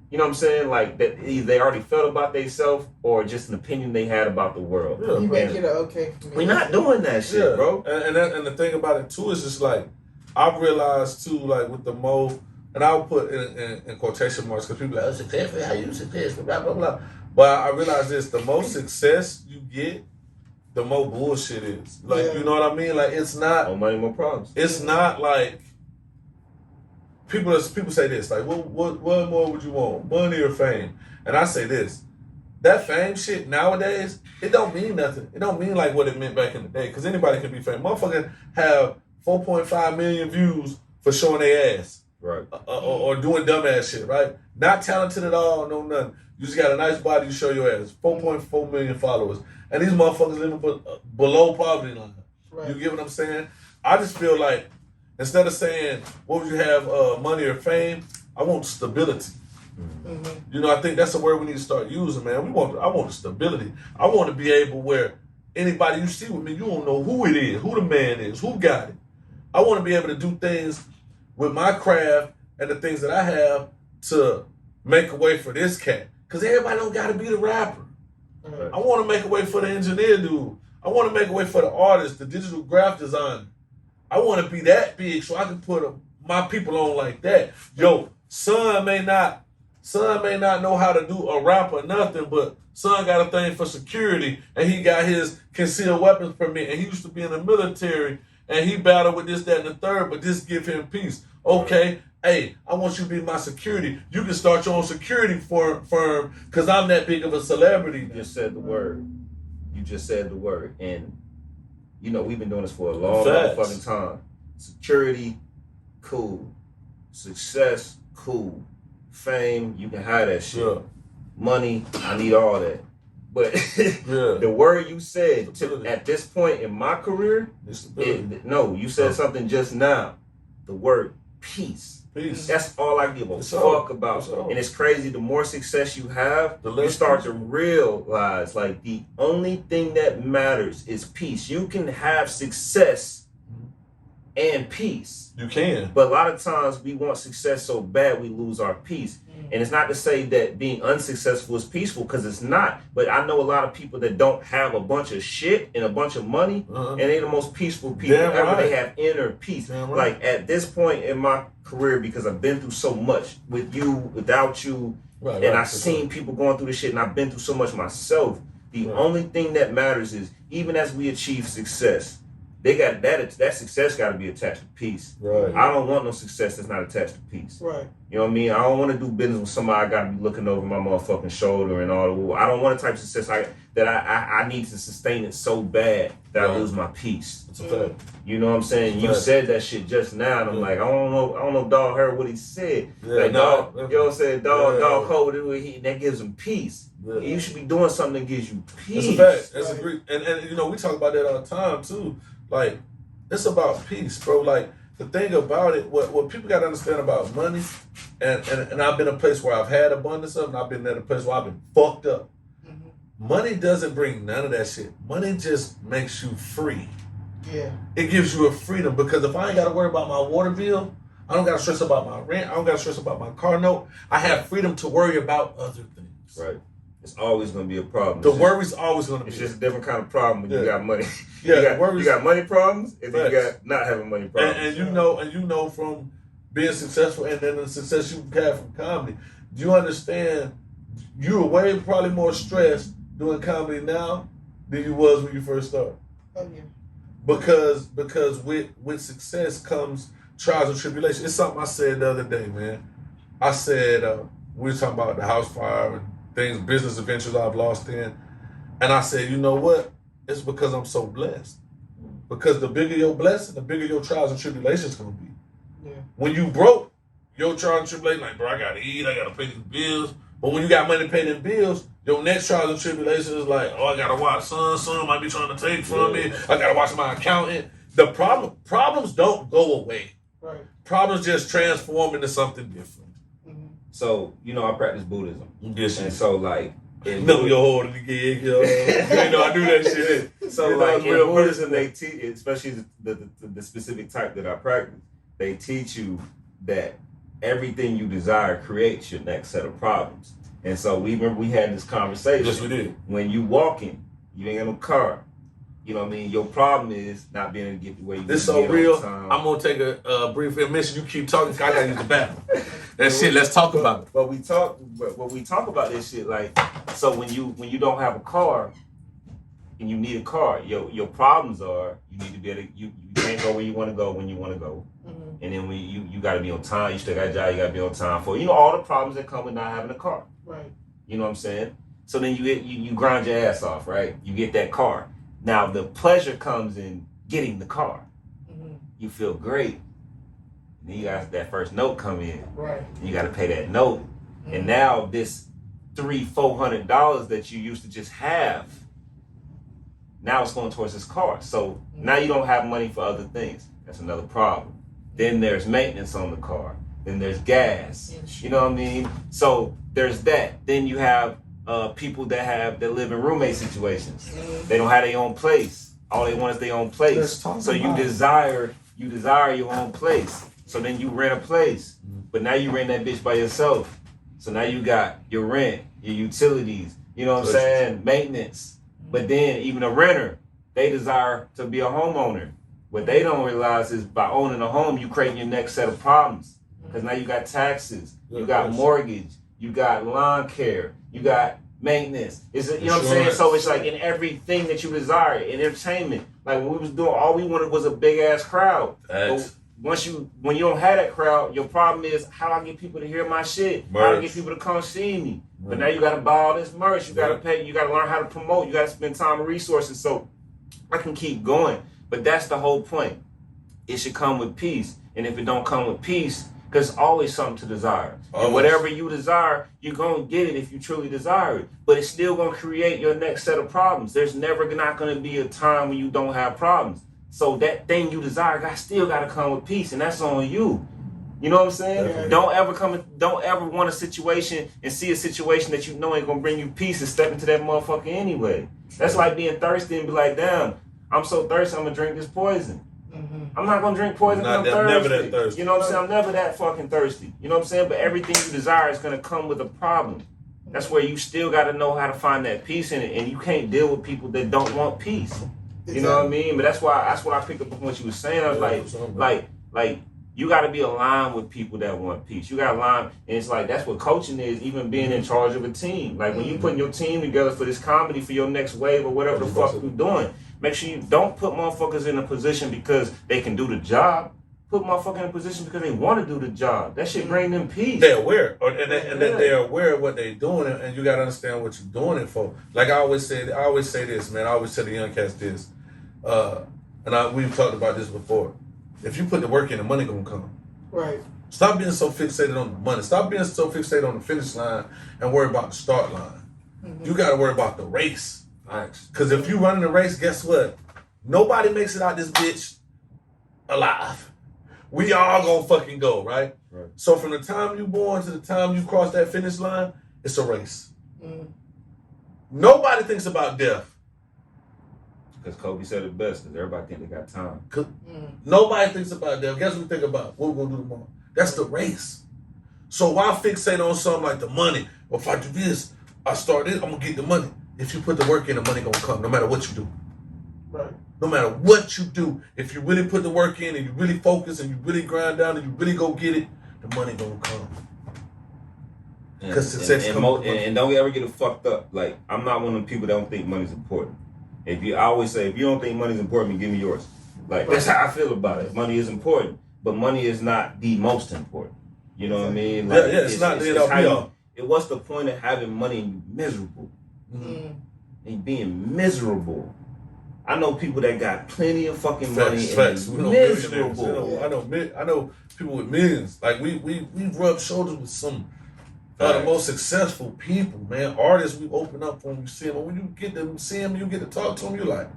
You know what I'm saying? Like, that either they already felt about themselves or just an opinion they had about the world. Yeah, you make it okay for me. We're not doing that shit, bro. And the thing about it, too, is just like, I've realized, too, like, with the and I'll put in quotation marks because people are like, successful, how you successful, blah, blah, blah. But I realize this, the more success you get, the more bullshit is. Like, you know what I mean? Like, it's not... More money, more problems. It's not like... People say this, like, what more would you want? Money or fame? And I say this, that fame shit nowadays, it don't mean nothing. It don't mean like what it meant back in the day, because anybody can be famous. Motherfuckers have 4.5 million views for showing their ass. Right. Or doing dumbass shit, right? Not talented at all, no nothing. You just got a nice body, you show your ass. 4.4 million followers. And these motherfuckers living below poverty line. Right. You get what I'm saying? I just feel like, instead of saying, what would you have, money or fame? I want stability. You know, I think that's the word we need to start using, man. I want the stability. I want to be able where anybody you see with me, you don't know who it is, who the man is, who got it. I want to be able to do things with my craft and the things that I have to make a way for this cat. Because everybody don't got to be the rapper. Right. I want to make a way for the engineer dude. I want to make a way for the artist, the digital graphic designer. I want to be that big so I can put my people on like that. Yo, son may not know how to do a rap or nothing, but son got a thing for security, and he got his concealed weapons permit, and he used to be in the military, and he battled with this, that, and the third, but this give him peace. Okay, hey, I want you to be my security. You can start your own security firm because I'm that big of a celebrity. You just said the word. you just said the word, and you know we've been doing this for a long motherfucking time. Security, cool. Success, cool. Fame, you can have that shit. Yeah. Money, I need all that. But the word you said at this point in my career, you said something just now. The word peace. Peace. That's all I give a fuck about. And it's crazy, the more success you have, you start to realize like the only thing that matters is peace. You can have success and peace. You can. But a lot of times we want success so bad we lose our peace. And it's not to say that being unsuccessful is peaceful, because it's not. But I know a lot of people that don't have a bunch of shit and a bunch of money, and they're the most peaceful people ever. Right. They have inner peace. Right. Like at this point in my career, because I've been through so much with you, without you, and I've seen people going through this shit, and I've been through so much myself. The only thing that matters is, even as we achieve success, they got that success got to be attached to peace. Right. I don't want no success that's not attached to peace. Right. You know what I mean? I don't want to do business with somebody I got to be looking over my motherfucking shoulder and all the. I don't want a type of success I need to sustain it so bad that I lose my peace. That's a fact. You know what I'm saying? You said that shit just now, and I'm like, I don't know if dog heard what he said. Like, dog, you know what I'm saying? Dog hold it, that gives him peace. Yeah. You should be doing something that gives you peace. That's a fact. That's a great, and you know, we talk about that all the time too. Like, it's about peace, bro. Like, the thing about it, what people got to understand about money, and I've been in a place where I've had abundance of, and I've been in a place where I've been fucked up. Money doesn't bring none of that shit. Money just makes you free. Yeah. It gives you a freedom, because if I ain't got to worry about my water bill, I don't got to stress about my rent, I don't got to stress about my car note, I have freedom to worry about other things. Right. It's always going to be a problem. The worry's always going to be. It's just a different kind of problem when you got money. Yeah, you got money problems, and then you got not having money problems. And you know from being successful, and then the success you've had from comedy, do you understand? You are way probably more stressed doing comedy now than you was when you first started. Oh yeah. Because with success comes trials and tribulations. It's something I said the other day, man. I said we were talking about the house fire and things, business adventures I've lost in. And I said, you know what? It's because I'm so blessed. Because the bigger your blessing, the bigger your trials and tribulations gonna be. Yeah. When you broke, your trials and tribulations, like, bro, I gotta eat, I gotta pay these bills. But when you got money to pay them bills, your next trials and tribulations is like, oh, I gotta watch son might be trying to take from me. I gotta watch my accountant. The problems don't go away. Right. Problems just transform into something different. So, you know, I practice Buddhism. Yes, and so, like, know your hold of the gig, yo. You know, I do that shit. So, like, in Buddhism, they teach, especially the specific type that I practice, they teach you that everything you desire creates your next set of problems. And so, we had this conversation. Yes, we did. When you walking, you ain't got no car. You know what I mean? Your problem is not being able to get the way you This so real. I'm going to take a brief intermission. You keep talking, I got to use the bathroom. That shit, let's talk about it. But we talk about this shit, like, so when you don't have a car and you need a car, your problems are you need to be able to, you can't go where you want to go when you want to go. And then when you got to be on time, you still got a job, you got to be on time for, all the problems that come with not having a car. Right. You know what I'm saying? So then you grind your ass off, right? You get that car. Now the pleasure comes in getting the car. You feel great. And then you got that first note come in. Right. You got to pay that note. And now this $300-400 that you used to just have, now it's going towards this car. So now you don't have money for other things. That's another problem. Then there's maintenance on the car. Then there's gas. You know what I mean? So there's that. Then you have people that live in roommate situations. They don't have their own place. All they want is their own place. So you desire your own place. So then you rent a place. But now you rent that bitch by yourself. So now you got your rent, your utilities, you know what I'm saying? Maintenance. But then even a renter, they desire to be a homeowner. What they don't realize is by owning a home, you create your next set of problems. Because now you got taxes, you got mortgage, you got lawn care, you got maintenance. You know what I'm saying? So it's like in everything that you desire, in entertainment. Like when we was doing, all we wanted was a big ass crowd. when you don't have that crowd, your problem is how do I get people to hear my shit? How do I get people to come see me? But now you gotta buy all this merch, you gotta pay, you gotta learn how to promote, you gotta spend time and resources. So I can keep going. But that's the whole point. It should come with peace. And if it don't come with peace, because it's always something to desire. And whatever you desire, you're going to get it if you truly desire it. But it's still going to create your next set of problems. There's never not going to be a time when you don't have problems. So that thing you desire, still got to come with peace. And that's on you. You know what I'm saying? Yeah. Don't ever want a situation and see a situation that you know ain't going to bring you peace and step into that motherfucker anyway. That's like being thirsty and be like, damn, I'm so thirsty, I'm going to drink this poison. I'm not gonna drink poison because I'm thirsty. Never that thirsty. You know what I'm saying? I'm never that fucking thirsty. You know what I'm saying? But everything you desire is gonna come with a problem. That's where you still gotta know how to find that peace in it, and you can't deal with people that don't want peace. You know what I mean? But that's what I picked up on what you were saying. I was like you gotta be aligned with people that want peace. You gotta align, and it's like that's what coaching is, even being in charge of a team. Like when you putting your team together for this comedy, for your next wave or whatever the fuck you're doing. Make sure you don't put motherfuckers in a position because they can do the job. Put motherfuckers in a position because they want to do the job. That shit bring them peace. They're aware, and they're aware of what they're doing, and you gotta understand what you're doing it for. Like I always say this, man. I always tell the young cats this, we've talked about this before. If you put the work in, the money gonna come. Right. Stop being so fixated on the money. Stop being so fixated on the finish line and worry about the start line. You gotta worry about the race. Because if you running the race, guess what? Nobody makes it out this bitch alive. We all gonna fucking go, right? So from the time you born to the time you cross that finish line, it's a race. Nobody thinks about death. Because Kobe said it best, because everybody think they got time. Nobody thinks about death. Guess what we think about? What we're gonna do tomorrow? That's the race. So why fixate on something like the money? Well, if I do this, I start this, I'm gonna get the money. If you put the work in, the money gonna come, no matter what you do. Right. No matter what you do, if you really put the work in and you really focus and you really grind down and you really go get it, the money gonna come. Because success comes. And don't ever get it fucked up. Like I'm not one of the people that don't think money's important. I always say, if you don't think money's important, give me yours. Like that's how I feel about it. Money is important, but money is not the most important. You know what I mean? Like, it's not the end all be all. What's the point of having money and you miserable? And being miserable. I know people that got plenty of fucking money and miserable. I know people with millions. Like we rub shoulders with some of the most successful people, man. Artists we open up when we see them. When you get to see them, you get to talk to them. You're like,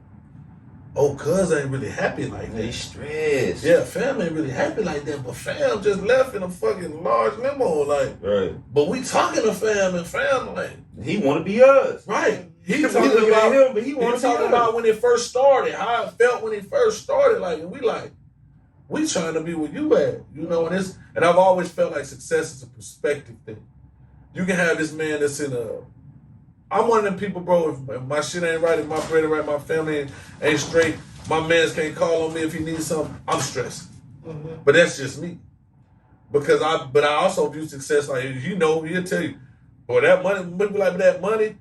oh, cuz ain't really happy like that. They stressed. Yeah, fam ain't really happy like that. But fam just left in a fucking large limo, like. Right. But we talking to fam, and fam like. He want to be us. Right. He talking about him, but he want to talking about when it first started, how it felt when it first started. Like, and we trying to be where you at, you know. And I've always felt like success is a perspective thing. You can have this man that's I'm one of them people, bro. If my shit ain't right, if my bread ain't right, my family ain't straight, my mans can't call on me if he needs something. I'm stressed. But that's just me. Because I also view success like, you know, he'll tell you, boy, that money, like that money.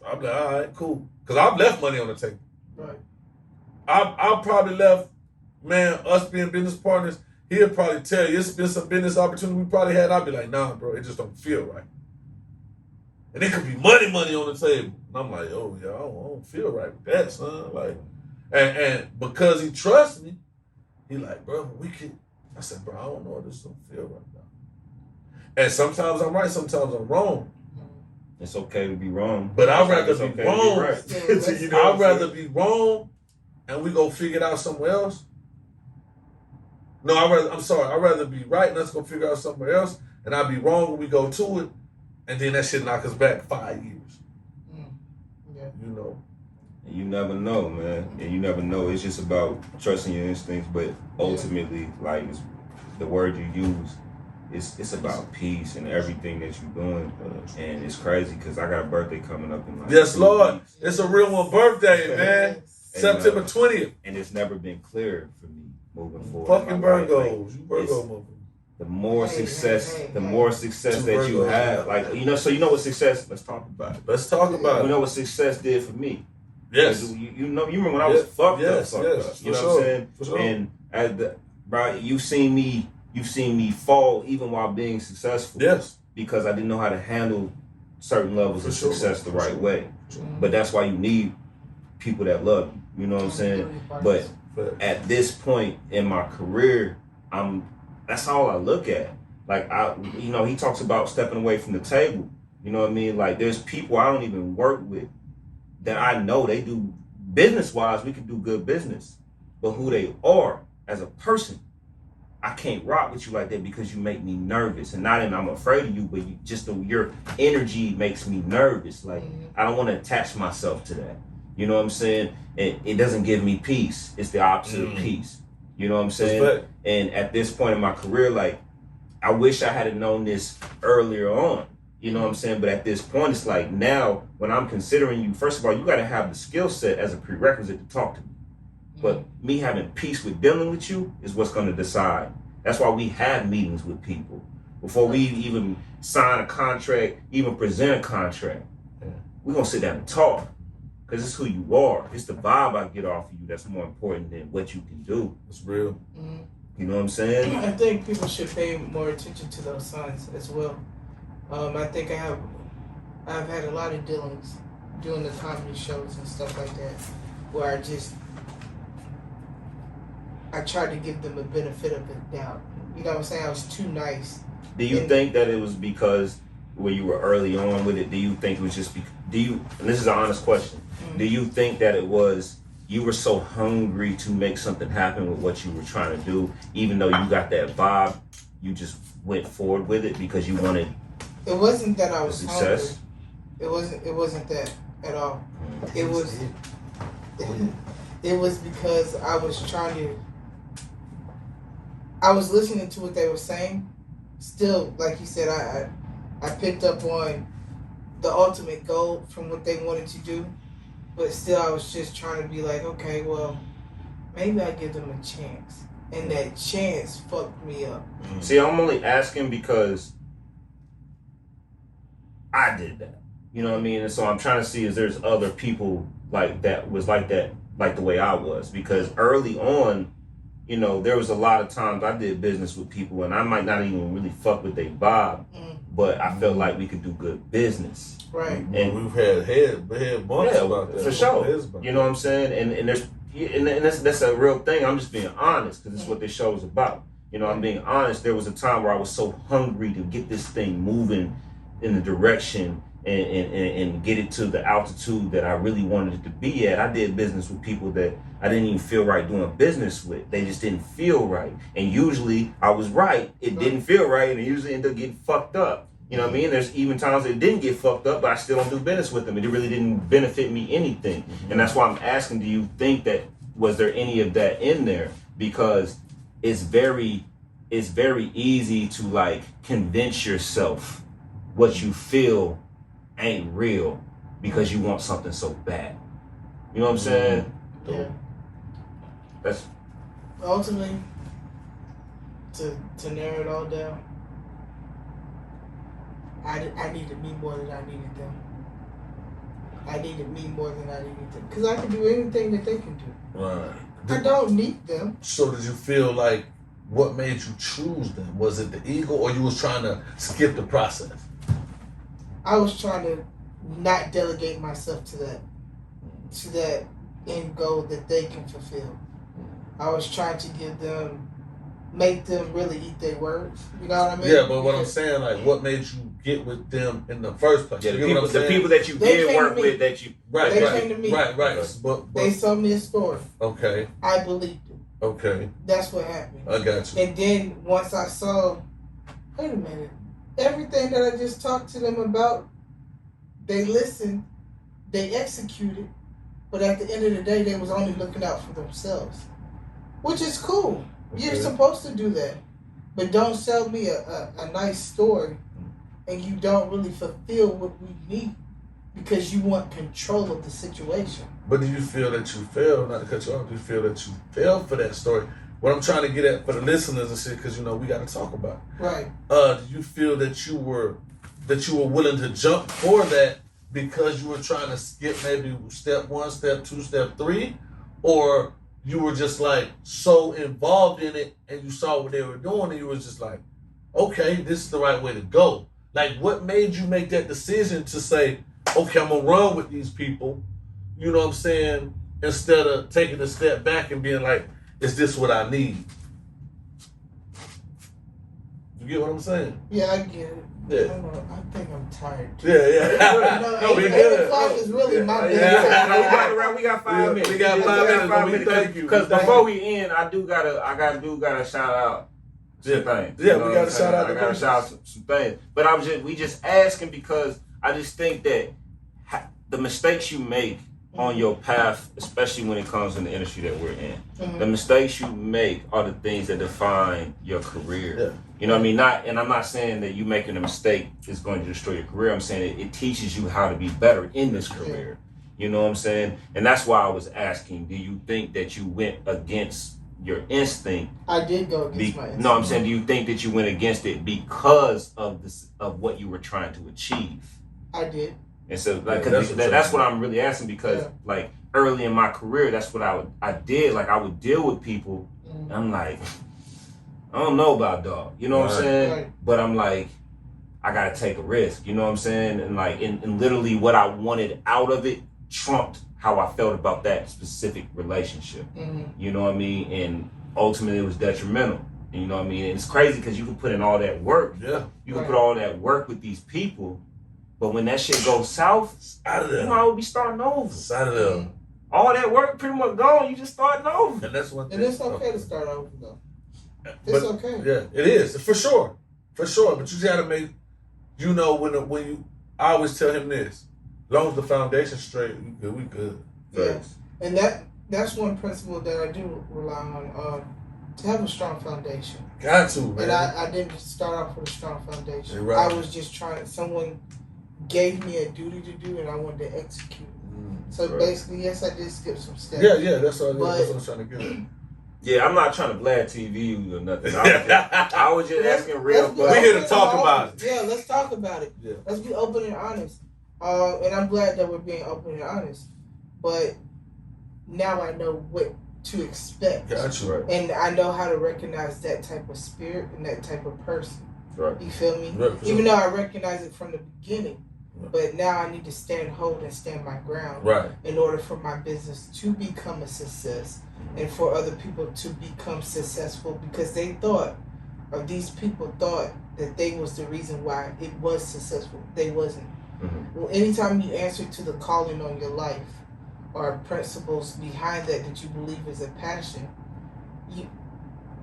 I'm like, all right, cool. Because I've left money on the table. Right. I probably left, man, us being business partners, he'll probably tell you, it's been some business opportunity we probably had. I'll be like, nah, bro, it just don't feel right. And it could be money on the table. And I'm like, oh, yeah, I don't feel right with that, son. Like, and because he trusts me, he like, bro, we can. I said, bro, I don't know if this don't feel right now. And sometimes I'm right, sometimes I'm wrong. It's okay to be wrong. But I'd rather be wrong. Right. I'd rather be wrong and we go figure it out somewhere else. No, I'd rather be right and let's go figure out somewhere else. And I'd be wrong when we go to it. And then that shit knock us back 5 years. Yeah. You know. And you never know, man. And you never know. It's just about trusting your instincts. But ultimately, like the word you use, it's about peace and everything that you're doing. And it's crazy because I got a birthday coming up in like yes, 2 Lord. weeks. It's a real one birthday, man. And, September 20th. And it's never been clear for me moving forward. Fucking Virgos. You Virgo motherfucker. The more success that you have, like, you know, so you know what success, let's talk about it. Let's talk about it. You know what success did for me. Yes. You remember when I was fucked up. You know what I'm saying? For sure. And Right? You've seen me fall even while being successful. Yes. Because I didn't know how to handle certain levels of success the right way. Sure. But that's why you need people that love you. You know what I'm saying? But at this point in my career, that's all I look at. Like he talks about stepping away from the table. You know what I mean? Like there's people I don't even work with that I know they do business wise, we can do good business. But who they are as a person, I can't rock with you like that because you make me nervous. And not that I'm afraid of you, but your energy makes me nervous. Like I don't want to attach myself to that. You know what I'm saying? It doesn't give me peace. It's the opposite of peace. You know what I'm saying? And at this point in my career, like I wish I had known this earlier on. You know what I'm saying? But at this point, it's like now when I'm considering you, first of all, you got to have the skill set as a prerequisite to talk to me. But me having peace with dealing with you is what's going to decide. That's why we have meetings with people before we even sign a contract, even present a contract. We're going to sit down and talk because it's who you are. It's the vibe I get off of you that's more important than what you can do. It's real. You know what I'm saying? I think people should pay more attention to those signs as well. I think I've had a lot of dealings doing the comedy shows and stuff like that where I tried to give them a benefit of the doubt. You know what I'm saying? I was too nice. Do you think that it was because when you were early on with it, do you think it was just, and this is an honest question, do you think that it was you were so hungry to make something happen with what you were trying to do, even though you got that vibe, you just went forward with it because you wanted It wasn't that I was success? Hungry. It wasn't that at all. It was because I was listening to what they were saying. Still, like you said, I picked up on the ultimate goal from what they wanted to do, but still I was just trying to be like, okay, well, maybe I give them a chance. And that chance fucked me up. See, I'm only asking because I did that. You know what I mean? And so I'm trying to see if there's other people like that was like that, like the way I was. Because early on, you know, there was a lot of times I did business with people and I might not even really fuck with their vibe, but I felt like we could do good business. Right. And we've had head bumps about that. For sure. You know what I'm saying? And that's a real thing. I'm just being honest because it's what this show is about. You know, I'm being honest. There was a time where I was so hungry to get this thing moving in the direction and get it to the altitude that I really wanted it to be at. I did business with people that I didn't even feel right doing business with. They just didn't feel right. And usually I was right. It didn't feel right and it usually ended up getting fucked up. You know what I mean? There's even times it didn't get fucked up, but I still don't do business with them. It really didn't benefit me anything. And that's why I'm asking, do you think that, was there any of that in there? Because it's very easy to like convince yourself what you feel ain't real because you want something so bad. You know what I'm saying? Yeah. That's ultimately to narrow it all down. I needed me more than I needed them. I needed me more than I needed them because I can do anything that they can do. Right. I don't need them. So did you feel like what made you choose them? Was it the ego or you was trying to skip the process? I was trying to not delegate myself to that end goal that they can fulfill. I was trying to make them really eat their words. You know what I mean? Yeah, but what I'm saying, like, what made you get with them in the first place? Yeah, the people that you did work with that you... They came to me. Right. But they told me a story. Okay. I believed it. Okay. That's what happened. I got you. And then once I saw, wait a minute, everything that I just talked to them about, they listened, they executed, but at the end of the day, they was only looking out for themselves, which is cool. Okay. You're supposed to do that, but don't sell me a nice story and you don't really fulfill what we need because you want control of the situation. But do you feel that you failed, not to cut you off, do you feel that you failed for that story? What I'm trying to get at for the listeners and shit, because, you know, we got to talk about it. Right. Do you feel that you were willing to jump for that because you were trying to skip maybe step 1, step 2, step 3? Or you were just like so involved in it and you saw what they were doing and you was just like, okay, this is the right way to go? Like, what made you make that decision to say, okay, I'm gonna run with these people, you know what I'm saying, instead of taking a step back and being like, is this what I need? You get what I'm saying? Yeah, I get it. Yeah. I think I'm tired. Yeah. No, we 8 good. o'clock is really my Yeah. bedtime. We got 5 minutes. We got 5 minutes. five We minutes. thank you. Because We thank before you. we end, I do gotta shout out some things. Yeah, You know we what gotta I'm saying? shout out I the gotta shout out some things. But we just asking because I just think that the mistakes you make on your path, especially when it comes in the industry that we're in, the mistakes you make are the things that define your career. Yeah. You know what I mean? I'm not saying that you making a mistake is going to destroy your career. I'm saying it teaches you how to be better in this career. You know what I'm saying? And that's why I was asking, do you think that you went against your instinct? I did go against my instinct. No, I'm saying, do you think that you went against it because of what you were trying to achieve? I did. And so, like, Yeah, that's what I'm really asking because, like, early in my career, that's what I did. Like, I would deal with people, and I'm like, I don't know about dog. You know what I'm saying? Right. But I'm like, I gotta take a risk. You know what I'm saying? And like, and literally, what I wanted out of it trumped how I felt about that specific relationship. You know what I mean? And ultimately, it was detrimental. And you know what I mean? And it's crazy because you can put in all that work. Yeah. You can put all that work with these people. But when that shit goes south, out of there. you might well be starting over. It's out of there. All that work pretty much gone. You just starting over. And that's one thing. And it's okay to start over though. It's okay. Yeah, it is for sure. But you gotta make, you know, when you. I always tell him this: as long as the foundation's straight, we good. Yeah. And that's one principle that I do rely on. To have a strong foundation. Got to, man. And I didn't start off with a strong foundation. You're right. I was just trying. Someone gave me a duty to do, and I wanted to execute. So basically, yes, I did skip some steps. Yeah, that's what I'm trying to get at. Yeah, I'm not trying to blab TV or nothing. I was just asking real questions. We're here to talk about it. Yeah, let's talk about it. Yeah. Let's be open and honest. And I'm glad that we're being open and honest. But now I know what to expect. Gotcha. Right. And I know how to recognize that type of spirit and that type of person. Right. You feel me? Right. Even though I recognize it from the beginning. But now I need to stand my ground. Right. In order for my business to become a success and for other people to become successful because these people thought that they was the reason why it was successful. They wasn't. Well, anytime you answer to the calling on your life or principles behind that you believe is a passion,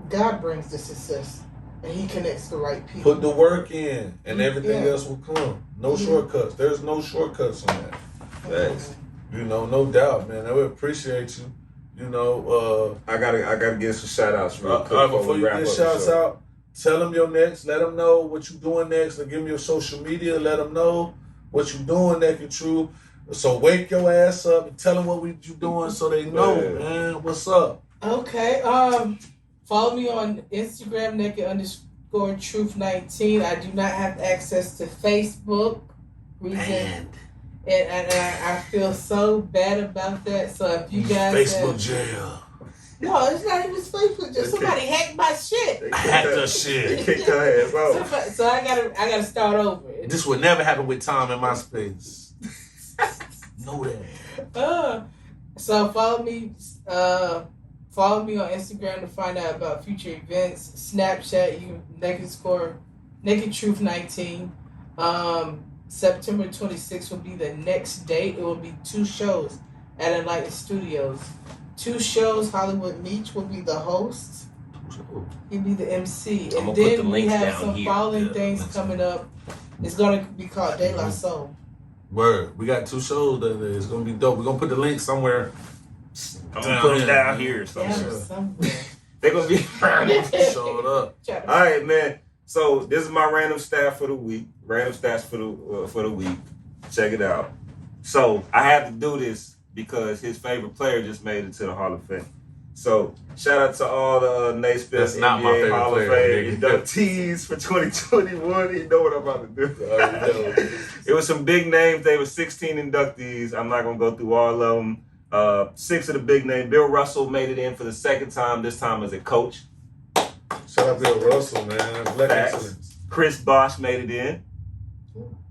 God brings the success. And he connects the right people. Put the work in, and everything else will come. No shortcuts. There's no shortcuts on that. Thanks. You know, no doubt, man. I would appreciate you. You know, I gotta give some shout outs real quick. All right, before you wrap get up shouts the show. out, tell them your next. Let them know what you're doing next. And give me your social media. Let them know what you're doing, Naked True. So wake your ass up and tell them what you doing so they know, man. What's up? Okay. Follow me on Instagram, naked_truth19. I do not have access to Facebook. And I feel so bad about that. So if you guys Facebook jail. No, it's not even Facebook jail. Somebody hacked my shit. Hacked the shit. Kicked her ass off. So I gotta start over. This would never happen with Tom in my space. Know that. So follow me. Follow me on Instagram to find out about future events. Snapchat, you can Naked Truth 19. September 26th will be the next date. It will be 2 shows at Enlightened Studios. 2 shows. Hollywood Meach will be the host. He'll be the MC. And then we have some following things coming up. It's gonna be called De La Soul. Word. We got 2 shows that it's gonna be dope. We're gonna put the link somewhere. I'm gonna put them down here. Somewhere. They're gonna be showed up. All right, man. So this is my random stat for the week. Random stats for the week. Check it out. So I had to do this because his favorite player just made it to the Hall of Fame. So shout out to all the Naismith NBA Hall of Fame inductees for 2021. You know what I'm about to do. It was some big names. They were 16 inductees. I'm not gonna go through all of them. 6 of the big name. Bill Russell made it in for the second time, this time as a coach. Shout out Bill Russell, man. Black excellence. Chris Bosh made it in.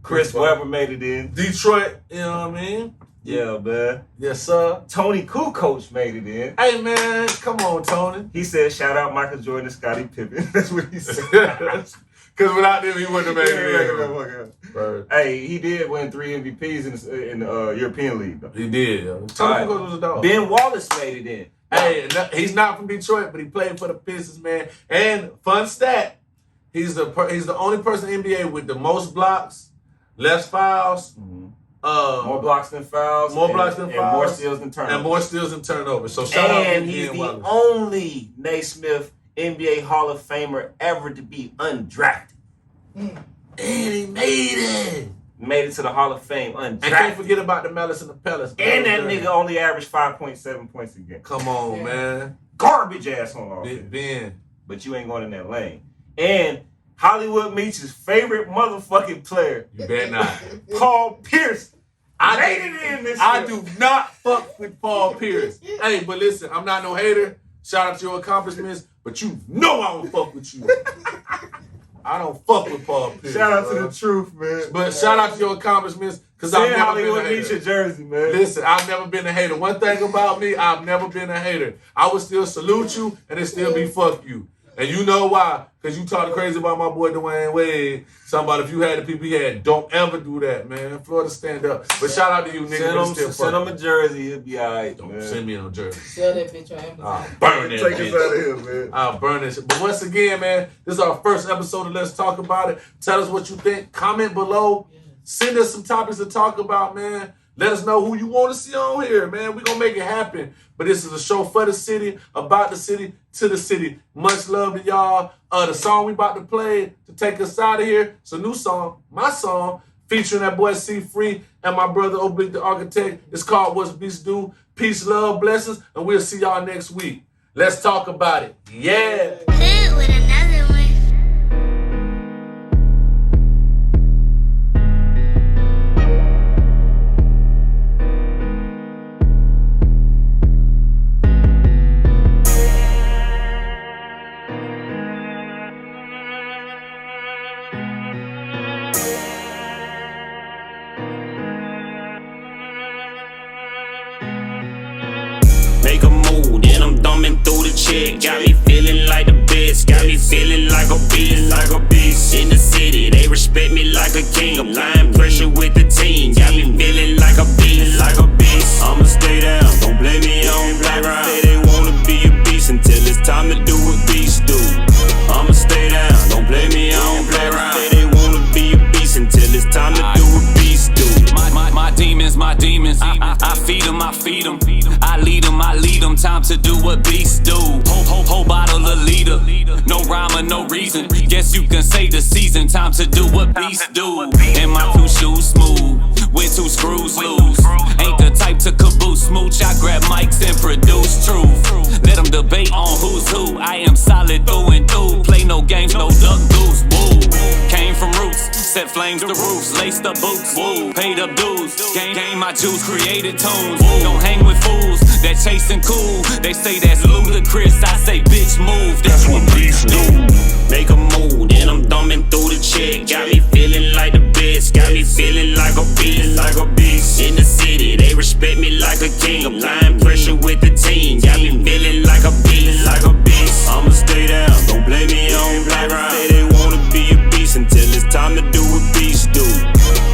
Chris Webber made it in. Detroit, you know what I mean? Yeah, man. Yes, sir. Tony Kukoc made it in. Hey, man, come on, Tony. He said, shout out Michael Jordan and Scottie Pippen. That's what he said. Because without them, he wouldn't have made it in. Right. Hey, he did win 3 MVPs in the European League, though. He did, yo. Tony Kukoc was a dog. Ben Wallace made it in. Hey, he's not from Detroit, but he played for the Pistons, man. And fun stat, he's the only person in the NBA with the most blocks, less fouls, more blocks than fouls, and more steals than turnovers. And more steals than turnovers. So shout out to And he's the only Naismith NBA Hall of Famer ever to be undrafted. And he made it. Made it to the Hall of Fame undrafted. And can't forget about the Malice and the Palace. And that nigga only averaged 5.7 points a game. Come on, man. Garbage ass on offense. Ben. But you ain't going in that lane. And Hollywood Meech's favorite motherfucking player. You better not. Paul Pierce. I do not fuck with Paul Pierce. Hey, but listen, I'm not no hater. Shout out to your accomplishments, but you know I don't fuck with you. I don't fuck with Paul Pierce. Shout out to the truth, man. But shout out to your accomplishments, because I've never Hollywood been a hater. Meech jersey, man. Listen, I've never been a hater. One thing about me, I've never been a hater. I would still salute you, and it still be fuck you. And you know why? Because you talking crazy about my boy Dwayne Wade. Somebody, if you had the people he had, don't ever do that, man. Florida, stand up. But shout out to you, nigga. Send him a jersey. He'll be all right. Don't send me no jersey. Sell that bitch on Amazon. I'll burn that Take bitch. us out of here, man. I'll burn this. But once again, man, this is our first episode of Let's Talk About It. Tell us what you think. Comment below. Send us some topics to talk about, man. Let us know who you want to see on here, man. We're going to make it happen. But this is a show for the city, about the city, to the city. Much love to y'all. The song we about to play to take us out of here, it's a new song, my song, featuring that boy C Free and my brother Oblique the Architect. It's called What's Beast Do. Peace, love, blessings, and we'll see y'all next week. Let's talk about it. Yeah. Good with another one. Make a move, then I'm thumbing through the check. Got me feeling like the best, got me feeling like a beast. In the city, they respect me like a king. Applying pressure with the team, got me feeling like a beast. I'ma stay down, don't blame me, I don't play around. Say they wanna be a beast until it's time to do what beasts do. I'ma stay down, don't blame me, I don't play around. Say they wanna be a beast until it's time to do what beasts do. My demons, I feed them, I lead them, time to do what beasts do. Whole bottle of leader, no rhyme or no reason. Guess you can say the season, time to do what beasts do. And my 2 shoes smooth, with 2 screws loose. Ain't the type to caboose, smooch, I grab mics and produce truth. Let them debate on who's who, I am solid through and through. Play no games, no duck goose, woo. Came from roots, set flames to roofs, laced up boots, woo. Paid up dues, game my juice, created tunes. Don't hang with fools that chasing cool. They say that's ludicrous, I say bitch move. That's what beasts do. Make a move, then I'm thumbing through the check. Got me feeling like the best, got me feeling like a beast. In the city, they respect me like a king. Applying pressure with the team, got me feeling like a beast. I'ma stay down, don't blame me, I don't play around. Say they wanna be a beast until it's time to do what beasts do.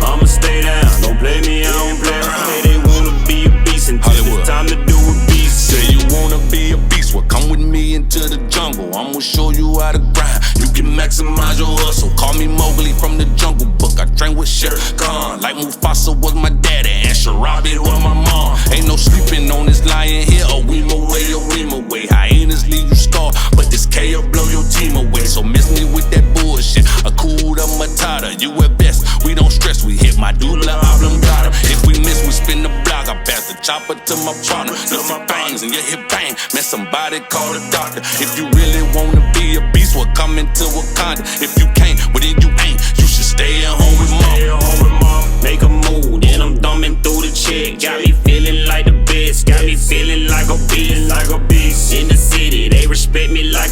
I'ma stay down, don't blame me, I don't play around. Say they wanna be a beast until it's time to do what beasts do. Say you wanna be a beast, well come with me into the jungle. I'ma show you how to grind, you can maximize your hustle. Call me Mowgli from the Jungle Book, I train with Shere Khan. Like Mufasa was my daddy and Sharabi was my mom. Ain't no sleeping on this lion here, a weem away. Hyenas leave you scarred, but this KO blow your team away. So miss me with that bullshit, a cool matata. You at best, we don't stress, we hit my doula oblongata. If we miss, we spin the block, I pass the chopper to my partner. Look some bangs and your hip bang, man somebody call the doctor. If you really wanna be a beast, well come into Wakanda. If you can't, well then you ain't, you should stay at home with mom. Make a move, then I'm thumbing through the check. Got me feeling like the best, got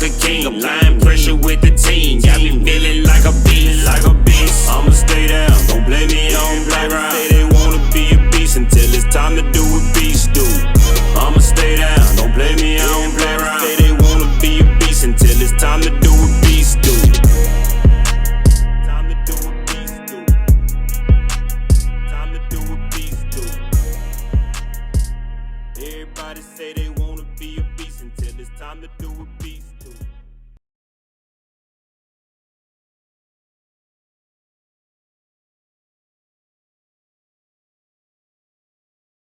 like a king. Applying pressure with the team, got me feeling like a beast. Like a beast. I'ma stay down, don't play me, I don't play around. Say they wanna be a beast until it's time to do what beasts do. I'ma stay down, don't play me, I don't play around. Say they wanna be a beast until it's time to do what beasts do. Time to do what beasts do. Time to do what beasts do. Everybody say they wanna be a beast until it's time to do what beasts do.